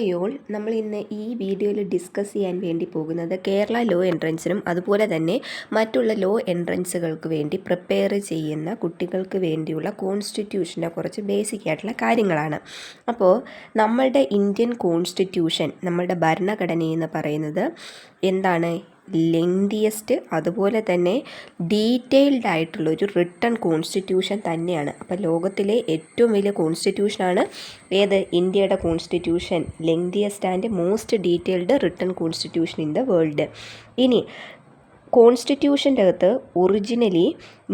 Y'all നമ്മൾ ഇന്ന് ഈ വീഡിയോയിൽ ഡിസ്കസ് ചെയ്യാൻ വേണ്ടി പോകുന്നത് കേരള ലോ എൻട്രൻസിനും അതുപോലെ തന്നെ മറ്റുള്ള ലോ എൻട്രൻസുകൾക്ക് വേണ്ടി പ്രിപ്പയർ ചെയ്യുന്ന കുട്ടികൾക്ക് വേണ്ടിയുള്ള കോൺസ്റ്റിറ്റ്യൂഷൻ്റെ കുറച്ച് ബേസിക് ആയിട്ടുള്ള കാര്യങ്ങളാണ്. അപ്പോൾ നമ്മളുടെ ഇന്ത്യൻ കോൺസ്റ്റിറ്റ്യൂഷൻ, നമ്മളുടെ ഭരണഘടനയെന്ന് പറയുന്നത് എന്താണ്? ലെങ്തിയസ്റ്റ് അതുപോലെ തന്നെ ഡീറ്റെയിൽഡ് ആയിട്ടുള്ളൊരു റിട്ടൺ കോൺസ്റ്റിറ്റ്യൂഷൻ തന്നെയാണ്. അപ്പോൾ ലോകത്തിലെ ഏറ്റവും വലിയ കോൺസ്റ്റിറ്റ്യൂഷനാണ് ഏത്? ഇന്ത്യയുടെ constitution. Lengthiest and most detailed written constitution in the world. ഇനി കോൺസ്റ്റിറ്റ്യൂഷൻ്റെ അകത്ത് ഒറിജിനലി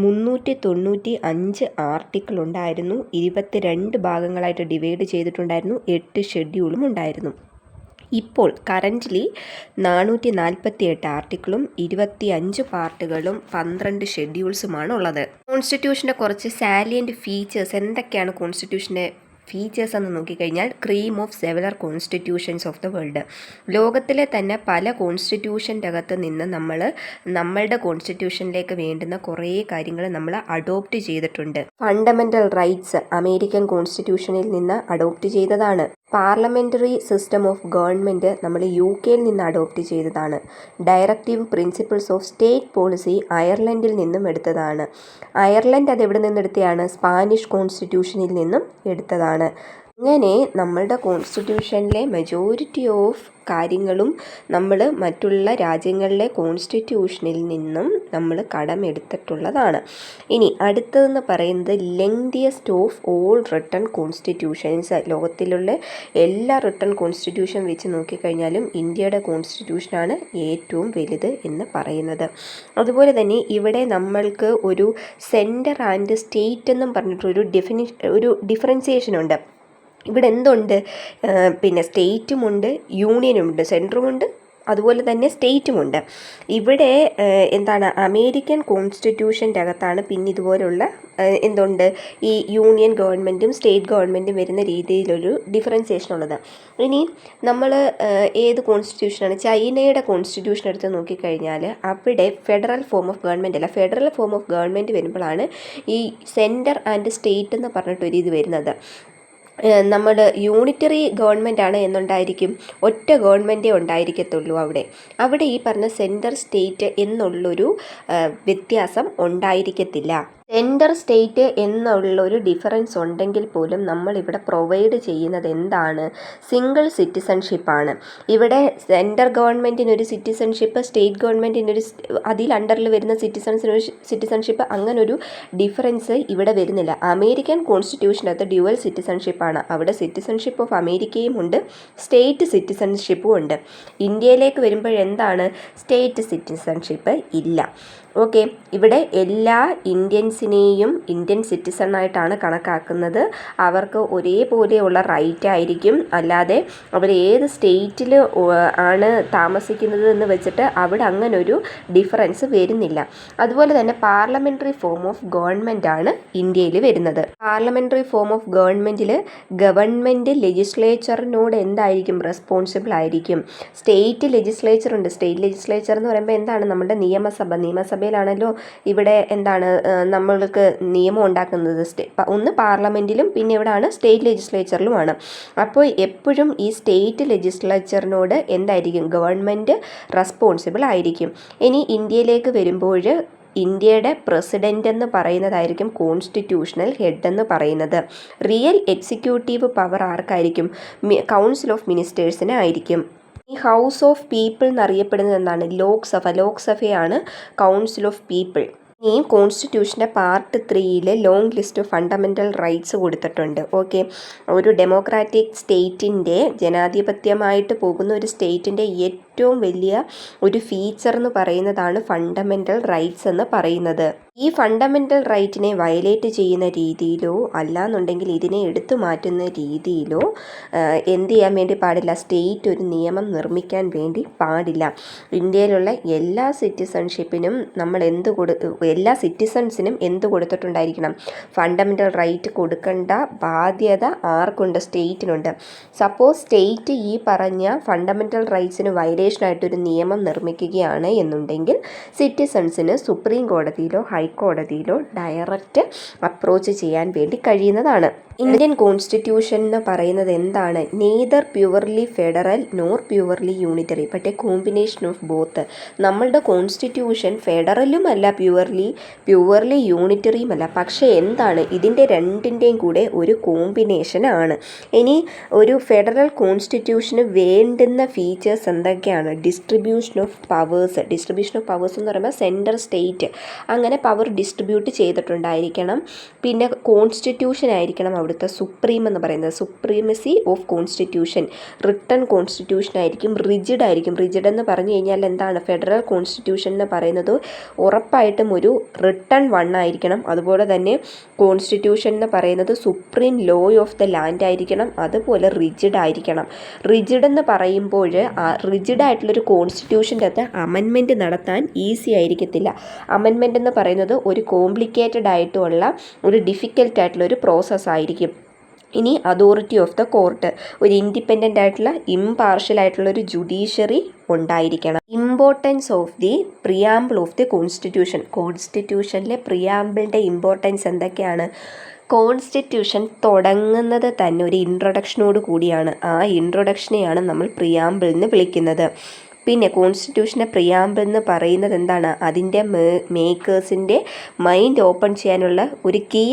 395 ആർട്ടിക്കിൾ ഉണ്ടായിരുന്നു. 22 ഭാഗങ്ങളായിട്ട് ഡിവൈഡ് ചെയ്തിട്ടുണ്ടായിരുന്നു. 8 ഷെഡ്യൂളും ഉണ്ടായിരുന്നു. ഇപ്പോൾ കറൻ്റ്ലി 448 ആർട്ടിക്കിളും 25 പാർട്ടുകളും 12 ഷെഡ്യൂൾസുമാണ് ഉള്ളത്. കോൺസ്റ്റിറ്റ്യൂഷൻ്റെ കുറച്ച് സാലിയൻറ്റ് ഫീച്ചേഴ്സ് എന്തൊക്കെയാണ്? കോൺസ്റ്റിറ്റ്യൂഷൻ്റെ ഫീച്ചേഴ്സ് എന്ന് നോക്കിക്കഴിഞ്ഞാൽ cream of several constitutions of the world. ലോകത്തിലെ തന്നെ പല കോൺസ്റ്റിറ്റ്യൂഷൻ്റെ അകത്ത് നിന്ന് നമ്മളുടെ കോൺസ്റ്റിറ്റ്യൂഷനിലേക്ക് വേണ്ടുന്ന കുറേ കാര്യങ്ങൾ നമ്മൾ അഡോപ്റ്റ് ചെയ്തിട്ടുണ്ട്. ഫണ്ടമെൻ്റൽ റൈറ്റ്സ് അമേരിക്കൻ കോൺസ്റ്റിറ്റ്യൂഷനിൽ നിന്ന് അഡോപ്റ്റ് ചെയ്തതാണ്. പാർലമെൻ്ററി സിസ്റ്റം ഓഫ് ഗവൺമെൻറ് നമ്മൾ UK നിന്ന് അഡോപ്റ്റ് ചെയ്തതാണ്. Directive principles of state policy അയർലൻഡിൽ നിന്നും എടുത്തതാണ്. അയർലൻഡ് അത് എവിടെ നിന്ന് എടുത്തതാണ്? സ്പാനിഷ് കോൺസ്റ്റിറ്റ്യൂഷനിൽ നിന്നും എടുത്തതാണ്. അങ്ങനെ നമ്മളുടെ കോൺസ്റ്റിറ്റ്യൂഷനിലെ മെജോറിറ്റി ഓഫ് കാര്യങ്ങളും നമ്മൾ മറ്റുള്ള രാജ്യങ്ങളിലെ കോൺസ്റ്റിറ്റ്യൂഷനിൽ നിന്നും നമ്മൾ കടമെടുത്തിട്ടുള്ളതാണ്. ഇനി അടുത്തതെന്ന് പറയുന്നത് lengthiest of all written constitutions. ലോകത്തിലുള്ള എല്ലാ റിട്ടൺ കോൺസ്റ്റിറ്റ്യൂഷൻ വെച്ച് നോക്കിക്കഴിഞ്ഞാലും ഇന്ത്യയുടെ കോൺസ്റ്റിറ്റ്യൂഷനാണ് ഏറ്റവും വലുത് എന്ന് പറയുന്നത്. അതുപോലെ തന്നെ ഇവിടെ നമ്മൾക്ക് ഒരു സെൻറ്റർ ആൻഡ് സ്റ്റേറ്റ് എന്നും പറഞ്ഞിട്ടൊരു ഡിഫറൻസിയേഷൻ ഉണ്ട്. ഇവിടെ എന്തുണ്ട്? പിന്നെ സ്റ്റേറ്റുമുണ്ട്, യൂണിയനുമുണ്ട്, സെൻട്രമുണ്ട്, അതുപോലെ തന്നെ സ്റ്റേറ്റുമുണ്ട്. ഇവിടെ എന്താണ്? അമേരിക്കൻ കോൺസ്റ്റിറ്റ്യൂഷൻ്റെ അകത്താണ് പിന്നെ ഇതുപോലുള്ള എന്തുണ്ട്? ഈ യൂണിയൻ ഗവൺമെൻറ്റും സ്റ്റേറ്റ് ഗവൺമെൻറ്റും വരുന്ന രീതിയിലൊരു ഡിഫറൻസിയേഷൻ ഉള്ളത്. ഇനി നമ്മൾ ഏത് കോൺസ്റ്റിറ്റ്യൂഷനാണ്? ചൈനയുടെ കോൺസ്റ്റിറ്റ്യൂഷൻ എടുത്ത് നോക്കിക്കഴിഞ്ഞാൽ അവിടെ ഫെഡറൽ ഫോം ഓഫ് ഗവൺമെൻറ് അല്ല, ഫെഡറൽ ഫോം ഓഫ് ഗവൺമെൻറ് വരുമ്പോഴാണ് ഈ സെൻറ്റർ ആൻഡ് സ്റ്റേറ്റ് എന്ന് പറഞ്ഞിട്ടൊരു ഇത് വരുന്നത്. നമ്മുടെ യൂണിറ്ററി ഗവൺമെൻറ് ആണ് എന്നുണ്ടായിരിക്കും, ഒറ്റ ഗവൺമെൻറ്റേ ഉണ്ടായിരിക്കത്തുള്ളൂ അവിടെ ഈ പറഞ്ഞ സെൻറ്റർ സ്റ്റേറ്റ് എന്നുള്ളൊരു വ്യത്യാസം ഉണ്ടായിരിക്കത്തില്ല. സെൻറ്റർ സ്റ്റേറ്റ് എന്നുള്ളൊരു ഡിഫറൻസ് ഉണ്ടെങ്കിൽ പോലും നമ്മളിവിടെ പ്രൊവൈഡ് ചെയ്യുന്നത് എന്താണ്? സിംഗിൾ സിറ്റിസൺഷിപ്പാണ്. ഇവിടെ സെൻറ്റർ ഗവൺമെൻറ്റിനൊരു സിറ്റിസൺഷിപ്പ്, സ്റ്റേറ്റ് ഗവൺമെൻറ്റിനൊരു അതിൽ അണ്ടറിൽ വരുന്ന സിറ്റിസൺസിനൊരു സിറ്റിസൺഷിപ്പ്, അങ്ങനൊരു ഡിഫറൻസ് ഇവിടെ വരുന്നില്ല. അമേരിക്കൻ കോൺസ്റ്റിറ്റ്യൂഷനകത്ത് ഡ്യുവൽ സിറ്റിസൺഷിപ്പാണ്. അവിടെ സിറ്റിസൺഷിപ്പ് ഓഫ് അമേരിക്കയും ഉണ്ട്, സ്റ്റേറ്റ് സിറ്റിസൺഷിപ്പും ഉണ്ട്. ഇന്ത്യയിലേക്ക് വരുമ്പോഴെന്താണ്? സ്റ്റേറ്റ് സിറ്റിസൺഷിപ്പ് ഇല്ല. ഓക്കെ, ഇവിടെ എല്ലാ ഇന്ത്യൻസിനെയും ഇന്ത്യൻ സിറ്റിസണായിട്ടാണ് കണക്കാക്കുന്നത്. അവർക്ക് ഒരേപോലെയുള്ള റൈറ്റ് ആയിരിക്കും. അല്ലാതെ അവർ ഏത് സ്റ്റേറ്റിൽ ആണ് താമസിക്കുന്നത് എന്ന് വെച്ചിട്ട് അവിടെ അങ്ങനൊരു ഡിഫറൻസ് വരുന്നില്ല. അതുപോലെ തന്നെ പാർലമെൻ്ററി ഫോം ഓഫ് ഗവൺമെൻറ് ആണ് ഇന്ത്യയിൽ വരുന്നത്. പാർലമെൻ്ററി ഫോം ഓഫ് ഗവൺമെൻറ്റിൽ ഗവൺമെൻറ് ലെജിസ്ലേച്ചറിനോട് എന്തായിരിക്കും? റെസ്പോൺസിബിൾ ആയിരിക്കും. സ്റ്റേറ്റ് ലെജിസ്ലേച്ചർ ഉണ്ട്. സ്റ്റേറ്റ് ലെജിസ്ലേച്ചർ എന്ന് പറയുമ്പോൾ എന്താണ്? നമ്മുടെ നിയമസഭയിലാണല്ലോ ഇവിടെ എന്താണ് നമ്മൾക്ക് നിയമം ഉണ്ടാക്കുന്നത്. ഒന്ന് പാർലമെൻറ്റിലും പിന്നെ ഇവിടെയാണ് സ്റ്റേറ്റ് ലെജിസ്ലേച്ചറിലുമാണ്. അപ്പോൾ എപ്പോഴും ഈ സ്റ്റേറ്റ് ലെജിസ്ലേച്ചറിനോട് എന്തായിരിക്കും? ഗവൺമെൻറ് റെസ്പോൺസിബിൾ ആയിരിക്കും. ഇനി ഇന്ത്യയിലേക്ക് വരുമ്പോൾ ഇന്ത്യയുടെ പ്രസിഡൻ്റ് എന്ന് പറയുന്നതായിരിക്കും കോൺസ്റ്റിറ്റ്യൂഷണൽ ഹെഡ് എന്ന് പറയുന്നത്. റിയൽ എക്സിക്യൂട്ടീവ് പവർ ആർക്കായിരിക്കും? കൗൺസിൽ ഓഫ് മിനിസ്റ്റേഴ്സിന് ആയിരിക്കും. ഈ ഹൗസ് ഓഫ് പീപ്പിൾ എന്നറിയപ്പെടുന്നത് എന്താണ്? ലോക്സഭയാണ് കൗൺസിൽ ഓഫ് പീപ്പിൾ. ഈ കോൺസ്റ്റിറ്റ്യൂഷൻ്റെ part 3 long list of fundamental rights കൊടുത്തിട്ടുണ്ട്. ഓക്കെ, ഒരു ഡെമോക്രാറ്റിക് സ്റ്റേറ്റിൻ്റെ, ജനാധിപത്യമായിട്ട് പോകുന്ന ഒരു സ്റ്റേറ്റിൻ്റെ ഏറ്റവും വലിയ ഒരു ഫീച്ചർ എന്ന് പറയുന്നതാണ് ഫണ്ടമെൻ്റൽ റൈറ്റ്സ് എന്ന് പറയുന്നത്. ഈ ഫണ്ടമെൻ്റൽ റൈറ്റിനെ വയലേറ്റ് ചെയ്യുന്ന രീതിയിലോ അല്ലാന്നുണ്ടെങ്കിൽ ഇതിനെ എടുത്തു മാറ്റുന്ന രീതിയിലോ എന്ത് ചെയ്യാൻ വേണ്ടി പാടില്ല? സ്റ്റേറ്റ് ഒരു നിയമം നിർമ്മിക്കാൻ വേണ്ടി പാടില്ല. ഇന്ത്യയിലുള്ള എല്ലാ സിറ്റിസൺഷിപ്പിനും എല്ലാ സിറ്റിസൺസിനും എന്ത് കൊടുത്തിട്ടുണ്ടായിരിക്കണം? ഫണ്ടമെൻ്റൽ റൈറ്റ് കൊടുക്കേണ്ട ബാധ്യത ആർക്കുണ്ട്? സ്റ്റേറ്റിനുണ്ട്. സപ്പോസ് സ്റ്റേറ്റ് ഈ പറഞ്ഞ ഫണ്ടമെൻ്റൽ റൈറ്റ്സിന് വയലേഷനായിട്ടൊരു നിയമം നിർമ്മിക്കുകയാണ് എന്നുണ്ടെങ്കിൽ സിറ്റിസൺസിന് സുപ്രീം കോടതിയിലോ ഹൈക്കോടതിയിലോ ഡയറക്റ്റ് അപ്രോച്ച് ചെയ്യാൻ വേണ്ടി കഴിയുന്നതാണ്. ഇന്ത്യൻ കോൺസ്റ്റിറ്റ്യൂഷൻ എന്ന് പറയുന്നത് എന്താണ്? Neither purely federal nor purely unitary but A combination of both. നമ്മളുടെ കോൺസ്റ്റിറ്റ്യൂഷൻ ഫെഡറലും അല്ല പ്യുവർലി യൂണിറ്ററിയും അല്ല, പക്ഷേ എന്താണ്, ഇതിൻ്റെ രണ്ടിൻ്റെയും കൂടെ ഒരു കോമ്പിനേഷനാണ്. ഇനി ഒരു ഫെഡറൽ കോൺസ്റ്റിറ്റ്യൂഷന് വേണ്ടുന്ന ഫീച്ചേഴ്സ് എന്തൊക്കെയാണ്? ഡിസ്ട്രിബ്യൂഷൻ ഓഫ് പവേഴ്സ് എന്ന് പറയുമ്പോൾ സെൻട്രൽ സ്റ്റേറ്റ് അങ്ങനെ പവർ ഡിസ്ട്രിബ്യൂട്ട് ചെയ്തിട്ടുണ്ടായിരിക്കണം. പിന്നെ കോൺസ്റ്റിറ്റ്യൂഷൻ ആയിരിക്കണം അവിടുത്തെ സുപ്രീം എന്ന് പറയുന്നത്, supremacy of constitution. Written constitution ആയിരിക്കും, റിജിഡ് എന്ന് പറഞ്ഞു കഴിഞ്ഞാൽ എന്താണ്? ഫെഡറൽ കോൺസ്റ്റിറ്റ്യൂഷൻ എന്ന് പറയുന്നത് ഉറപ്പായിട്ടും ഒരു റിട്ടൺ ആയിരിക്കണം. അതുപോലെ തന്നെ കോൺസ്റ്റിറ്റ്യൂഷൻ എന്ന് പറയുന്നത് supreme law of the land ആയിരിക്കണം, അതുപോലെ റിജിഡ് ആയിരിക്കണം. റിജിഡ് എന്ന് പറയുമ്പോൾ റിജിഡായിട്ടുള്ളൊരു കോൺസ്റ്റിറ്റ്യൂഷൻ്റെ അകത്ത് അമെൻമെൻറ്റ് നടത്താൻ ഈസി ആയിരിക്കത്തില്ല. അമെൻമെൻറ്റ് എന്ന് പറയുന്നത് ഒരു കോംപ്ലിക്കേറ്റഡ് ആയിട്ടുള്ള ഒരു ഡിഫിക്കൽട്ട് ആയിട്ടുള്ള ഒരു പ്രോസസ്സ് ആയിരിക്കും. ഇനി അതോറിറ്റി ഓഫ് ദ കോർട്ട്, ഒരു ഇൻഡിപെൻഡൻ്റ് ആയിട്ടുള്ള ഇംപാർഷ്യൽ ആയിട്ടുള്ള ഒരു ജുഡീഷ്യറി ഉണ്ടായിരിക്കണം. Importance of the preamble of the കോൺസ്റ്റിറ്റ്യൂഷനിലെ പ്രിയാമ്പിളിൻ്റെ ഇമ്പോർട്ടൻസ് എന്തൊക്കെയാണ്? കോൺസ്റ്റിറ്റ്യൂഷൻ തുടങ്ങുന്നത് തന്നെ ഒരു ഇൻട്രൊഡക്ഷനോട് കൂടിയാണ്. ആ ഇൻട്രൊഡക്ഷനെയാണ് നമ്മൾ പ്രിയാമ്പിൾ എന്ന് വിളിക്കുന്നത്. പിന്നെ കോൺസ്റ്റിറ്റ്യൂഷൻ്റെ പ്രിയാമ്പിൾ എന്ന് പറയുന്നത് എന്താണ്? അതിൻ്റെ മേക്കേഴ്സിൻ്റെ മൈൻഡ് ഓപ്പൺ ചെയ്യാനുള്ള ഒരു key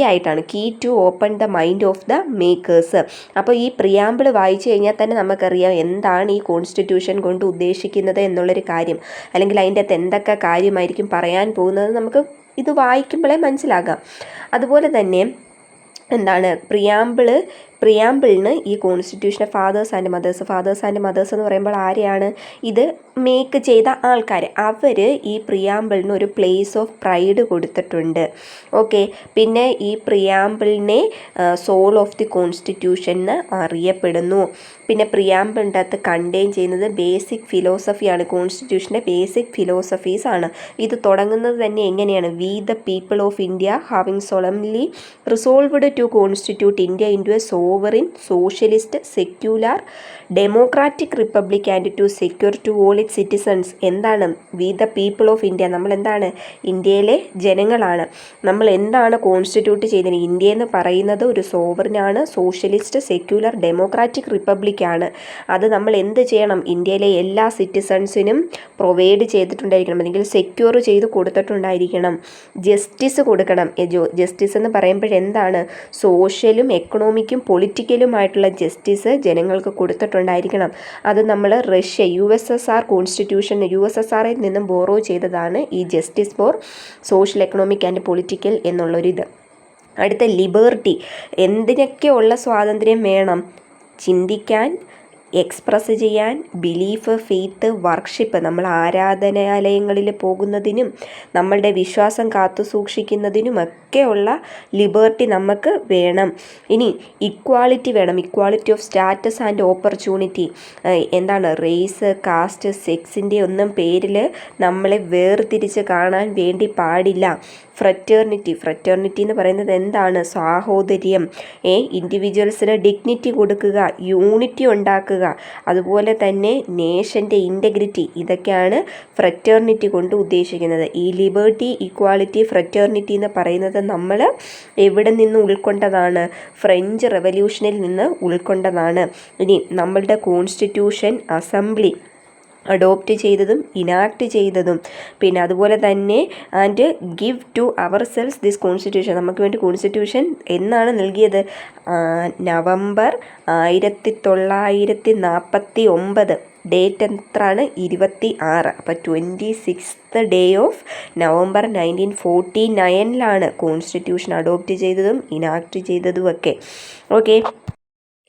to open the mind of the makers. അപ്പോൾ ഈ പ്രിയാമ്പിൾ വായിച്ചു കഴിഞ്ഞാൽ തന്നെ നമുക്കറിയാം എന്താണ് ഈ കോൺസ്റ്റിറ്റ്യൂഷൻ കൊണ്ട് ഉദ്ദേശിക്കുന്നത് എന്നുള്ളൊരു കാര്യം, അല്ലെങ്കിൽ അതിൻ്റെ അകത്ത് എന്തൊക്കെ കാര്യമായിരിക്കും പറയാൻ പോകുന്നത് നമുക്ക് ഇത് വായിക്കുമ്പോഴേ മനസ്സിലാകാം. അതുപോലെ തന്നെ എന്താണ് പ്രിയാമ്പിളിന് ഈ കോൺസ്റ്റിറ്റ്യൂഷനെ ഫാദേഴ്സ് ആൻഡ് മദേഴ്സ് എന്ന് പറയുമ്പോൾ ആരെയാണ്? ഇത് മേക്ക് ചെയ്ത ആൾക്കാർ. അവർ ഈ പ്രിയാമ്പിളിന് ഒരു പ്ലേസ് ഓഫ് പ്രൈഡ് കൊടുത്തിട്ടുണ്ട്. ഓക്കെ, പിന്നെ ഈ പ്രിയാമ്പിളിനെ സോൾ ഓഫ് ദി കോൺസ്റ്റിറ്റ്യൂഷൻ എന്ന് അറിയപ്പെടുന്നു. പിന്നെ പ്രിയാമ്പിളിൻ്റെ അകത്ത് കണ്ടെയ്ൻ ചെയ്യുന്നത് ബേസിക് ഫിലോസഫിയാണ്, കോൺസ്റ്റിറ്റ്യൂഷൻ്റെ ബേസിക് ഫിലോസഫീസ് ആണ്. ഇത് തുടങ്ങുന്നത് തന്നെ എങ്ങനെയാണ്? We the people of India having solemnly resolved to constitute India into a sovereign socialist secular democratic republic and to secure to all it citizens. എന്താണ് we the people of India? നമ്മൾ എന്താണ്? ഇന്ത്യയിലെ ജനങ്ങളാണ്. നമ്മൾ എന്താണ് കോൺസ്റ്റിറ്റ്യൂട്ട് ചെയ്തത്? India എന്ന് പറയുന്നത് ഒരു സോവറിനാണ്, സോഷ്യലിസ്റ്റ് സെക്യുലർ ഡെമോക്രാറ്റിക് റിപ്പബ്ലിക് ആണ്. അത് നമ്മൾ എന്ത് ചെയ്യണം? ഇന്ത്യയിലെ എല്ലാ സിറ്റിസൺസിനും പ്രൊവൈഡ് ചെയ്തിട്ടുണ്ടായിരിക്കണം, അല്ലെങ്കിൽ സെക്യൂർ ചെയ്ത് കൊടുത്തിട്ടുണ്ടായിരിക്കണം. ജസ്റ്റിസ് കൊടുക്കണം. ജസ്റ്റിസ് എന്ന് പറയുമ്പോഴെന്താണ്? സോഷ്യലും എക്കണോമിക്കും പൊളിറ്റിക്കലുമായിട്ടുള്ള ജസ്റ്റിസ് ജനങ്ങൾക്ക് കൊടുത്തിട്ടുണ്ടായിരിക്കണം. അത് നമ്മൾ USSR കോൺസ്റ്റിറ്റ്യൂഷൻ USSRൽ നിന്നും ബോറോ ചെയ്തതാണ് ഈ justice for social economic and political എന്നുള്ളൊരിത്. അടുത്ത ലിബർട്ടി. എന്തിനൊക്കെയുള്ള സ്വാതന്ത്ര്യം വേണം? ചിന്തിക്കാൻ, എക്സ്പ്രസ് ചെയ്യാൻ, ബിലീഫ്, ഫെയ്ത്ത്, വർഷിപ്പ്, നമ്മൾ ആരാധനാലയങ്ങളിൽ പോകുന്നതിനും നമ്മളുടെ വിശ്വാസം കാത്തു സൂക്ഷിക്കുന്നതിനുമൊക്കെയുള്ള ലിബർട്ടി നമുക്ക് വേണം. ഇനി ഇക്വാളിറ്റി വേണം, equality of status and opportunity. എന്താണ്? റേസ്, കാസ്റ്റ്, സെക്സിൻ്റെ ഒന്നും പേരിൽ നമ്മളെ വേർതിരിച്ച് കാണാൻ വേണ്ടി പാടില്ല. ഫ്രറ്റേർണിറ്റി എന്ന് പറയുന്നത് എന്താണ്? സാഹോദര്യം. ഇൻഡിവിജ്വൽസിന് ഡിഗ്നിറ്റി കൊടുക്കുക, യൂണിറ്റി ഉണ്ടാക്കുക, അതുപോലെ തന്നെ നേഷൻ്റെ ഇൻറ്റഗ്രിറ്റി, ഇതൊക്കെയാണ് ഫ്രറ്റേർണിറ്റി കൊണ്ട് ഉദ്ദേശിക്കുന്നത്. ഈ ലിബർട്ടി, ഇക്വാളിറ്റി, ഫ്രറ്റേർണിറ്റി എന്ന് പറയുന്നത് നമ്മൾ എവിടെ നിന്ന് ഉൾക്കൊണ്ടതാണ്? ഫ്രഞ്ച് റെവല്യൂഷനിൽ നിന്ന് ഉൾക്കൊണ്ടതാണ്. ഇനി നമ്മളുടെ കോൺസ്റ്റിറ്റ്യൂഷൻ അസംബ്ലി അഡോപ്റ്റ് ചെയ്തതും ഇനാക്ട് ചെയ്തതും, പിന്നെ അതുപോലെ തന്നെ and give to ourselves this constitution, നമുക്ക് വേണ്ടി കോൺസ്റ്റിറ്റ്യൂഷൻ എന്നാണ് നൽകിയത്? നവംബർ 1949. ഡേറ്റ് എത്രയാണ്? 26. അപ്പോൾ 26th day of November 1949 constitution adopt ചെയ്തതും ഇനാക്ട് ചെയ്തതുമൊക്കെ. ഓക്കെ,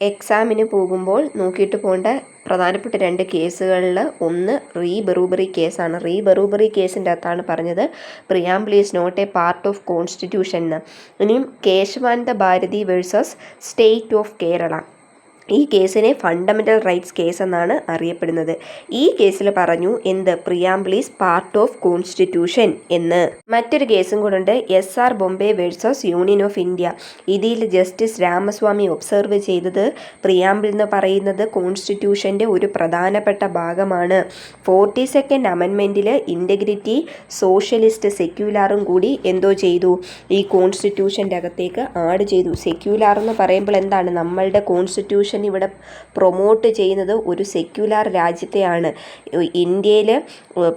എക്സാമിന് പോകുമ്പോൾ നോക്കിയിട്ട് പോകേണ്ട പ്രധാനപ്പെട്ട 2 കേസുകളിൽ ഒന്ന് റീ ബറൂബറി കേസാണ്. റീ ബറൂബറി കേസിൻ്റെ അകത്താണ് പറഞ്ഞത് preamble is not a part of constitution എന്ന്. ഇനിയും Kesavananda Bharati versus state of Kerala. ഈ കേസിനെ ഫണ്ടമെൻ്റൽ റൈറ്റ്സ് കേസ് എന്നാണ് അറിയപ്പെടുന്നത്. ഈ കേസിൽ പറഞ്ഞു എന്ത്, preamble is part of constitution എന്ന്. മറ്റൊരു കേസും കൂടെ ഉണ്ട്, SR Bombay versus union of India. ഇതിൽ ജസ്റ്റിസ് രാമസ്വാമി ഒബ്സർവ് ചെയ്തത് പ്രിയാമ്പിൾ എന്ന് പറയുന്നത് കോൺസ്റ്റിറ്റ്യൂഷൻ്റെ ഒരു പ്രധാനപ്പെട്ട ഭാഗമാണ്. 42nd അമെൻമെൻറ്റിൽ ഇൻ്റഗ്രിറ്റി, സോഷ്യലിസ്റ്റ്, സെക്യുലാറും കൂടി എന്തോ ചെയ്തു, ഈ കോൺസ്റ്റിറ്റ്യൂഷൻ്റെ അകത്തേക്ക് ആഡ് ചെയ്തു. സെക്യുലാർ എന്ന് പറയുമ്പോൾ എന്താണ്, നമ്മളുടെ കോൺസ്റ്റിറ്റ്യൂഷൻ ഇവിടെ പ്രൊമോട്ട് ചെയ്യുന്നത് ഒരു സെക്യുലാർ രാജ്യത്തെയാണ്. ഇന്ത്യയിൽ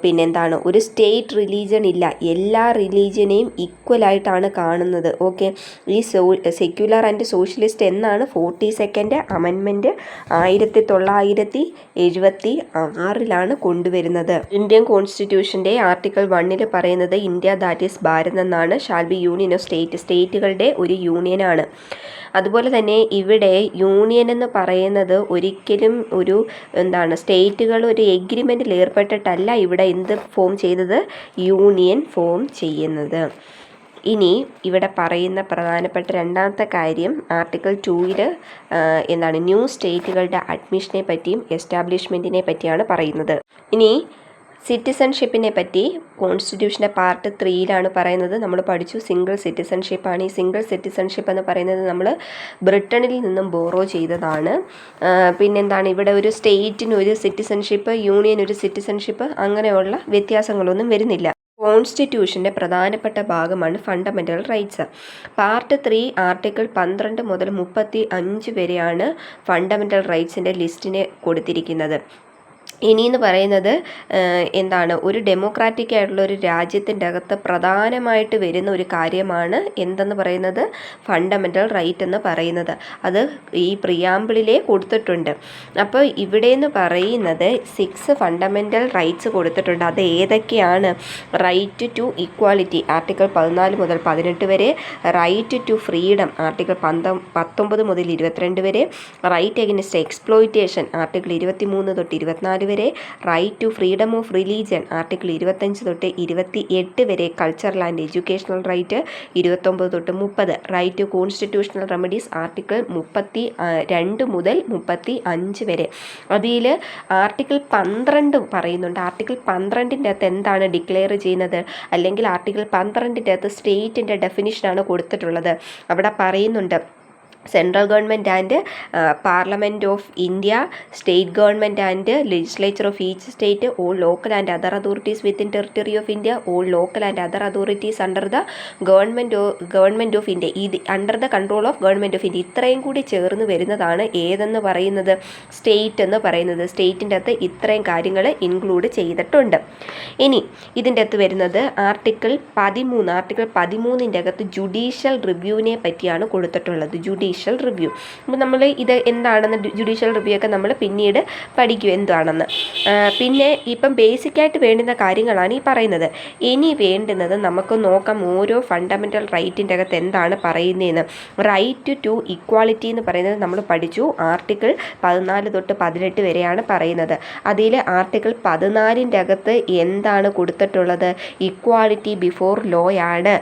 പിന്നെന്താണ്, ഒരു സ്റ്റേറ്റ് റിലീജിയൻ ഇല്ല, എല്ലാ റിലീജിയനെയും ഈക്വലായിട്ടാണ് കാണുന്നത്. ഓക്കെ, ഈ സെക്യുലർ ആൻഡ് സോഷ്യലിസ്റ്റ് എന്നാണ് 42nd അമെൻമെൻറ്റ് 1976 കൊണ്ടുവരുന്നത്. ഇന്ത്യൻ കോൺസ്റ്റിറ്റ്യൂഷൻ്റെ ആർട്ടിക്കിൾ 1 പറയുന്നത് ഇന്ത്യ ദാറ്റ് ഈസ് ഭാരത് എന്നാണ്. ഷാൽ ബി യൂണിയൻ ഓഫ് സ്റ്റേറ്റുകളുടെ ഒരു യൂണിയനാണ്. അതുപോലെ തന്നെ ഇവിടെ യൂണിയൻ എന്ന് പറയുന്നത് ഒരിക്കലും ഒരു സ്റ്റേറ്റുകൾ ഒരു എഗ്രിമെൻറ്റിൽ ഏർപ്പെട്ടിട്ടല്ല ഇവിടെ എന്ത് ഫോം ചെയ്തത്, യൂണിയൻ ഫോം ചെയ്യുന്നത്. ഇനി ഇവിടെ പറയുന്ന പ്രധാനപ്പെട്ട രണ്ടാമത്തെ കാര്യം ആർട്ടിക്കിൾ 2 ന്യൂ സ്റ്റേറ്റുകളുടെ അഡ്മിഷനെ പറ്റിയും എസ്റ്റാബ്ലിഷ്മെൻറ്റിനെ പറ്റിയാണ് പറയുന്നത്. ഇനി സിറ്റിസൺഷിപ്പിനെ പറ്റി കോൺസ്റ്റിറ്റ്യൂഷൻ്റെ പാർട്ട് 3 പറയുന്നത്. നമ്മൾ പഠിച്ചു സിംഗിൾ സിറ്റിസൺഷിപ്പാണ്. ഈ സിംഗിൾ സിറ്റിസൺഷിപ്പ് എന്ന് പറയുന്നത് നമ്മൾ ബ്രിട്ടനിൽ നിന്നും ബോറോ ചെയ്തതാണ്. പിന്നെന്താണ്, ഇവിടെ ഒരു സ്റ്റേറ്റിന് ഒരു സിറ്റിസൺഷിപ്പ്, യൂണിയൻ ഒരു സിറ്റിസൺഷിപ്പ്, അങ്ങനെയുള്ള വ്യത്യാസങ്ങളൊന്നും വരുന്നില്ല. കോൺസ്റ്റിറ്റ്യൂഷൻ്റെ പ്രധാനപ്പെട്ട ഭാഗമാണ് ഫണ്ടമെൻ്റൽ റൈറ്റ്സ്. പാർട്ട് 3 ആർട്ടിക്കിൾ 12 മുതൽ 35 വരെയാണ് ഫണ്ടമെൻ്റൽ റൈറ്റ്സിൻ്റെ ലിസ്റ്റിനെ കൊടുത്തിരിക്കുന്നത്. ഇനിയെന്ന് പറയുന്നത് ഒരു ഡെമോക്രാറ്റിക് ആയിട്ടുള്ള ഒരു രാജ്യത്തിൻ്റെ അകത്ത് പ്രധാനമായിട്ട് വരുന്ന ഒരു കാര്യമാണ് എന്തെന്ന് പറയുന്നത്, ഫണ്ടമെൻ്റൽ റൈറ്റ് എന്ന് പറയുന്നത്. അത് ഈ പ്രിയാമ്പിളിലേ കൊടുത്തിട്ടുണ്ട്. അപ്പോൾ ഇവിടെയെന്ന് പറയുന്നത് 6 ഫണ്ടമെൻ്റൽ റൈറ്റ്സ് കൊടുത്തിട്ടുണ്ട്. അത് ഏതൊക്കെയാണ്? റൈറ്റ് ടു ഇക്വാലിറ്റി ആർട്ടിക്കിൾ 14 മുതൽ 18 വരെ, റൈറ്റ് ടു ഫ്രീഡം ആർട്ടിക്കിൾ 19 മുതൽ 22 വരെ, റൈറ്റ് അഗൈൻസ്റ്റ് എക്സ്പ്ലോയിറ്റേഷൻ ആർട്ടിക്കിൾ 23 തൊട്ട് 24 വരെ, right to freedom of religion article 25 തൊട്ട് 28 വരെ, കൾച്ചറൽ ആൻഡ് എഡ്യൂക്കേഷണൽ റൈറ്റ് 29 തൊട്ട് 30, right to constitutional remedies article 32 മുതൽ 35 വരെ. അതിൽ ആർട്ടിക്കിൾ 12 പറയുന്നുണ്ട്. ആർട്ടിക്കിൾ 12ൻ്റെ അകത്ത് എന്താണ് ഡിക്ലെയർ ചെയ്യുന്നത്, അല്ലെങ്കിൽ ആർട്ടിക്കിൾ 12ൻ്റെ അകത്ത് സ്റ്റേറ്റിൻ്റെ ഡെഫിനിഷനാണ് കൊടുത്തിട്ടുള്ളത്. അവിടെ പറയുന്നുണ്ട് central government and parliament of India, state government and legislature of each state, all local and other authorities within territory of India, all local and other authorities under the government of India, ഇത് under the control of government of India. ഇത്രയും കൂടി ചേർന്ന് വരുന്നതാണ് ഏതെന്ന് പറയുന്നത്, state എന്ന് പറയുന്നത്. സ്റ്റേറ്റിൻ്റെ അകത്ത് ഇത്രയും കാര്യങ്ങൾ ഇൻക്ലൂഡ് ചെയ്തിട്ടുണ്ട്. ഇനി ഇതിൻ്റെ അകത്ത് വരുന്നത് ആർട്ടിക്കിൾ 13ൻ്റെ അകത്ത് ജുഡീഷ്യൽ റിവ്യൂവിനെ പറ്റിയാണ് കൊടുത്തിട്ടുള്ളത്. Judicial review. അപ്പോൾ നമ്മൾ ഇത് എന്താണെന്ന് ജുഡീഷ്യൽ റിവ്യൂ ഒക്കെ നമ്മൾ പിന്നീട് പഠിക്കും എന്താണെന്ന്. പിന്നെ ഇപ്പം ബേസിക്കായിട്ട് വേണ്ടുന്ന കാര്യങ്ങളാണ് ഈ പറയുന്നത്. ഇനി വേണ്ടുന്നത് നമുക്ക് നോക്കാം ഓരോ ഫണ്ടമെൻ്റൽ റൈറ്റിൻ്റെ അകത്ത് എന്താണ് പറയുന്നതെന്ന്. റൈറ്റ് ടു ഇക്വാളിറ്റി എന്ന് പറയുന്നത് നമ്മൾ പഠിച്ചു. ആർട്ടിക്കിൾ 14 തൊട്ട് 18 വരെയാണ് പറയുന്നത്. അതിൽ ആർട്ടിക്കിൾ 14ൻ്റെ അകത്ത് എന്താണ് കൊടുത്തിട്ടുള്ളത്, ഇക്വാളിറ്റി ബിഫോർ ലോ ആണ്.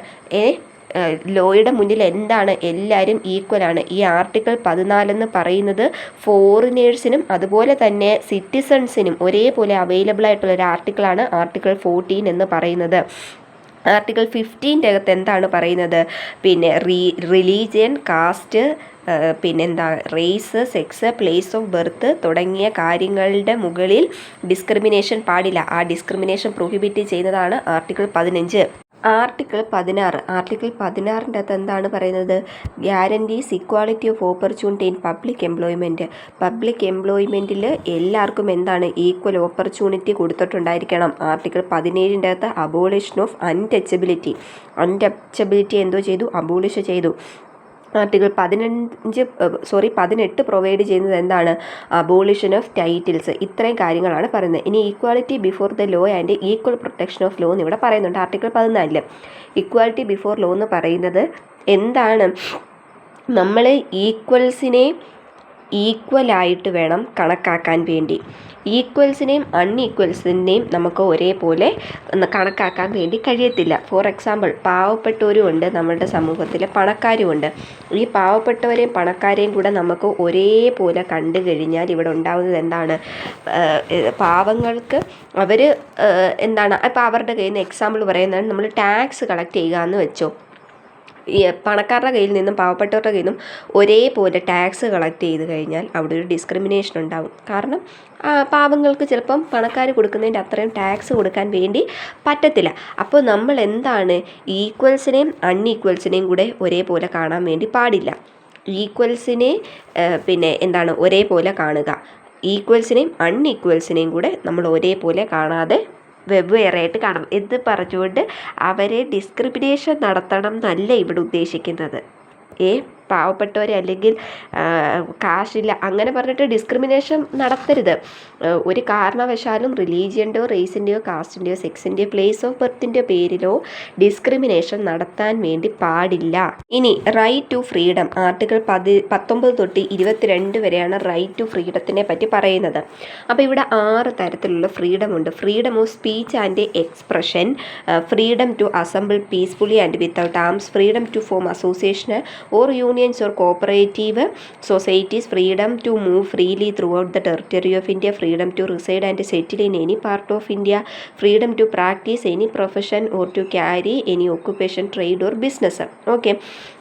ലോയുടെ മുന്നിൽ എന്താണ്, എല്ലാവരും ഈക്വലാണ്. ഈ ആർട്ടിക്കിൾ 14 പറയുന്നത് ഫോറിനേഴ്സിനും അതുപോലെ തന്നെ സിറ്റിസൺസിനും ഒരേപോലെ അവൈലബിൾ ആയിട്ടുള്ള ഒരു ആർട്ടിക്കിളാണ് ആർട്ടിക്കിൾ 14 എന്ന് പറയുന്നത്. ആർട്ടിക്കിൾ 15ൻ്റെ അകത്ത് എന്താണ് പറയുന്നത്, പിന്നെ religion, caste, race, sex, place of birth തുടങ്ങിയ കാര്യങ്ങളുടെ മുകളിൽ ഡിസ്ക്രിമിനേഷൻ പാടില്ല. ആ ഡിസ്ക്രിമിനേഷൻ പ്രൊഹിബിറ്റ് ചെയ്യുന്നതാണ് ആർട്ടിക്കിൾ 15. ആർട്ടിക്കിൾ 16ൻ്റെ അകത്ത് എന്താണ് പറയുന്നത്, guarantees equality of opportunity in public employment. Public എംപ്ലോയ്മെൻറ്റിൽ എല്ലാവർക്കും എന്താണ്, ഈക്വൽ ഓപ്പർച്യൂണിറ്റി കൊടുത്തിട്ടുണ്ടായിരിക്കണം. ആർട്ടിക്കിൾ 17ൻ്റെ അകത്ത് അബോളിഷൻ ഓഫ് അൺടച്ചബിലിറ്റി എന്തോ ചെയ്തു, അബോളിഷ് ചെയ്തു. ആർട്ടിക്കിൾ 18 പ്രൊവൈഡ് ചെയ്യുന്നത് എന്താണ്, അബോളിഷൻ ഓഫ് ടൈറ്റിൽസ്. ഇത്രയും കാര്യങ്ങളാണ് പറയുന്നത്. ഇനി equality before the law and equal protection of law എന്ന് ഇവിടെ പറയുന്നുണ്ട്. ആർട്ടിക്കിൾ 14 ഇക്വാലിറ്റി ബിഫോർ ലോ എന്ന് പറയുന്നത് എന്താണ്, നമ്മൾ ഈക്വലായിട്ട് വേണം കണക്കാക്കാൻ വേണ്ടി. ഈക്വൽസിനെയും അൺഈക്വൽസിനെയും നമുക്ക് ഒരേപോലെ കണക്കാക്കാൻ വേണ്ടി കഴിയത്തില്ല. ഫോർ എക്സാമ്പിൾ, പാവപ്പെട്ടവരും ഉണ്ട് നമ്മളുടെ സമൂഹത്തിൽ, പണക്കാരും ഉണ്ട്. ഈ പാവപ്പെട്ടവരെയും പണക്കാരെയും കൂടെ നമുക്ക് ഒരേപോലെ കണ്ടു കഴിഞ്ഞാൽ ഇവിടെ ഉണ്ടാകുന്നത് എന്താണ്? പാവങ്ങൾക്ക് അവർ എന്താണ്, അപ്പോൾ അവരുടെ കയ്യിൽ നിന്ന് എക്സാമ്പിൾ പറയുന്നത്, നമ്മൾ ടാക്സ് കളക്ട് ചെയ്യുക എന്ന് വെച്ചോ. ഈ പണക്കാരുടെ കയ്യിൽ നിന്നും പാവപ്പെട്ടവരുടെ കയ്യിൽ നിന്നും ഒരേപോലെ ടാക്സ് കളക്ട് ചെയ്ത് കഴിഞ്ഞാൽ അവിടെ ഒരു ഡിസ്ക്രിമിനേഷൻ ഉണ്ടാവും. കാരണം പാവങ്ങൾക്ക് ചിലപ്പം പണക്കാർ കൊടുക്കുന്നതിൻ്റെ അത്രയും ടാക്സ് കൊടുക്കാൻ വേണ്ടി പറ്റത്തില്ല. അപ്പോൾ നമ്മൾ എന്താണ്, ഈക്വൽസിനെയും അൺഈക്വൽസിനെയും കൂടെ ഒരേപോലെ കാണാൻ വേണ്ടി പാടില്ല. ഈക്വൽസിനെ പിന്നെ എന്താണ് ഒരേപോലെ കാണുക, ഈക്വൽസിനെയും അൺഈക്വൽസിനെയും കൂടെ നമ്മൾ ഒരേപോലെ കാണാതെ വെവ്വേറെയായിട്ട് കാണും എന്ന് പറഞ്ഞുകൊണ്ട് അവരെ ഡിസ്ക്രിമിനേഷൻ നടത്തണം എന്നല്ല ഇവിടെ ഉദ്ദേശിക്കുന്നത്. പാവപ്പെട്ടവരെ അല്ലെങ്കിൽ കാശില്ല അങ്ങനെ പറഞ്ഞിട്ട് ഡിസ്ക്രിമിനേഷൻ നടത്തരുത്. ഒരു കാരണവശാലും റിലീജിയൻ്റെയോ റേസിൻ്റെയോ കാസ്റ്റിൻ്റെയോ സെക്സിൻ്റെയോ പ്ലേസ് ഓഫ് ബർത്തിൻ്റെയോ പേരിലോ ഡിസ്ക്രിമിനേഷൻ നടത്താൻ വേണ്ടി പാടില്ല. ഇനി റൈറ്റ് ടു ഫ്രീഡം, ആർട്ടിക്കിൾ 19 തൊട്ട് 22 വരെയാണ് റൈറ്റ് ടു ഫ്രീഡത്തിനെ പറ്റി പറയുന്നത്. അപ്പോൾ ഇവിടെ 6 തരത്തിലുള്ള ഫ്രീഡം ഉണ്ട്. Freedom of speech and expression, freedom to assemble peacefully and without arms, freedom to form association or unions or cooperative societies, freedom to move freely throughout the territory of India, freedom to reside and settle in any part of India, freedom to practice any profession or to carry any occupation, trade or business. Okay,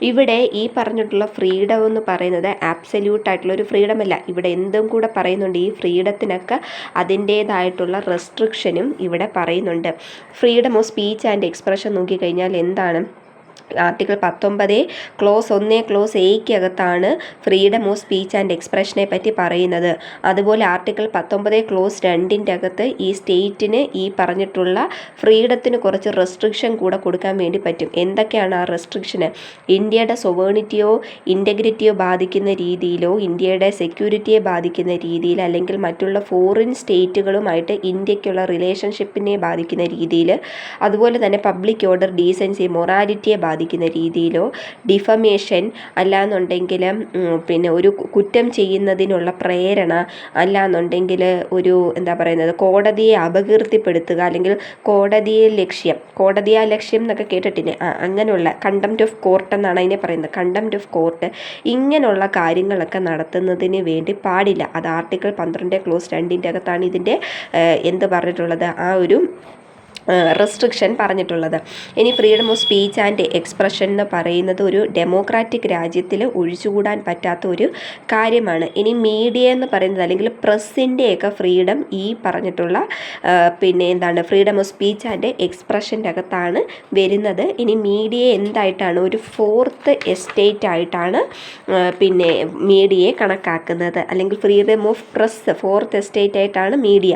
ഇവിടെ ഈ പറഞ്ഞിട്ടുള്ള freedom എന്ന് പറയുന്നത് absolute ആയിട്ടുള്ളൊരു freedom അല്ല. ഇവിടെ എന്തും കൂടെ പറയുന്നുണ്ട്. ഈ ഫ്രീഡത്തിനൊക്കെ അതിൻ്റേതായിട്ടുള്ള റെസ്ട്രിക്ഷനും ഇവിടെ പറയുന്നുണ്ട്. Freedom of speech and expression നോക്കിക്കഴിഞ്ഞാൽ എന്താണ്? ആർട്ടിക്കിൾ 19 ക്ലോസ് 1 ക്ലോസ് എയ്ക്കകത്താണ് ഫ്രീഡം ഓഫ് സ്പീച്ച് ആൻഡ് എക്സ്പ്രഷനെ പറ്റി പറയുന്നത്. അതുപോലെ ആർട്ടിക്കിൾ 19 ക്ലോസ് 2 അകത്ത് ഈ സ്റ്റേറ്റിന് ഈ പറഞ്ഞിട്ടുള്ള ഫ്രീഡത്തിന് കുറച്ച് റെസ്ട്രിക്ഷൻ കൂടെ കൊടുക്കാൻ വേണ്ടി പറ്റും. എന്തൊക്കെയാണ് ആ റെസ്ട്രിക്ഷന്? ഇന്ത്യയുടെ സൊവേണിറ്റിയോ ഇൻറ്റഗ്രിറ്റിയോ ബാധിക്കുന്ന രീതിയിലോ, ഇന്ത്യയുടെ സെക്യൂരിറ്റിയെ ബാധിക്കുന്ന രീതിയിൽ, അല്ലെങ്കിൽ മറ്റുള്ള ഫോറിൻ സ്റ്റേറ്റുകളുമായിട്ട് ഇന്ത്യക്കുള്ള റിലേഷൻഷിപ്പിനെ ബാധിക്കുന്ന രീതിയിൽ, അതുപോലെ തന്നെ പബ്ലിക് ഓർഡർ, ഡീസൻസി, മൊറാലിറ്റിയെ ബാധിക്കുന്ന രീതിയിലോ, ഡിഫമേഷൻ അല്ലാന്നുണ്ടെങ്കിൽ പിന്നെ ഒരു കുറ്റം ചെയ്യുന്നതിനുള്ള പ്രേരണ, അല്ലാന്നുണ്ടെങ്കിൽ ഒരു എന്താ പറയുന്നത് കോടതിയെ അപകീർത്തിപ്പെടുത്തുക, അല്ലെങ്കിൽ കോടതിയാ ലക്ഷ്യം എന്നൊക്കെ കേട്ടിട്ടില്ലേ? അങ്ങനെയുള്ള കണ്ടംപ്റ്റ് ഓഫ് കോർട്ട് എന്നാണ് അതിനെ പറയുന്നത്. കണ്ടംപ്റ്റ് ഓഫ് കോർട്ട് ഇങ്ങനെയുള്ള കാര്യങ്ങളൊക്കെ നടത്തുന്നതിന് വേണ്ടി പാടില്ല. അത് ആർട്ടിക്കിൾ 12 ക്ലോസ് 2 അകത്താണ് ഇതിൻ്റെ എന്ത് പറഞ്ഞിട്ടുള്ളത്, ആ ഒരു റെസ്ട്രിക്ഷൻ പറഞ്ഞിട്ടുള്ളത്. ഇനി freedom of speech and expression എന്ന് പറയുന്നത് ഒരു ഡെമോക്രാറ്റിക് രാജ്യത്തിൽ ഒഴിച്ചുകൂടാൻ പറ്റാത്ത ഒരു കാര്യമാണ്. ഇനി മീഡിയ എന്ന് പറയുന്നത് അല്ലെങ്കിൽ പ്രസ്സിൻ്റെയൊക്കെ ഫ്രീഡം ഈ പറഞ്ഞിട്ടുള്ള പിന്നെ എന്താണ് ഫ്രീഡം ഓഫ് സ്പീച്ച് ആൻഡ് എക്സ്പ്രഷൻ്റെ അകത്താണ് വരുന്നത്. ഇനി മീഡിയ എന്തായിട്ടാണ്? ഒരു 4th എസ്റ്റേറ്റ് ആയിട്ടാണ് പിന്നെ മീഡിയയെ കണക്കാക്കുന്നത്. അല്ലെങ്കിൽ freedom of press 4th estate ആയിട്ടാണ് മീഡിയ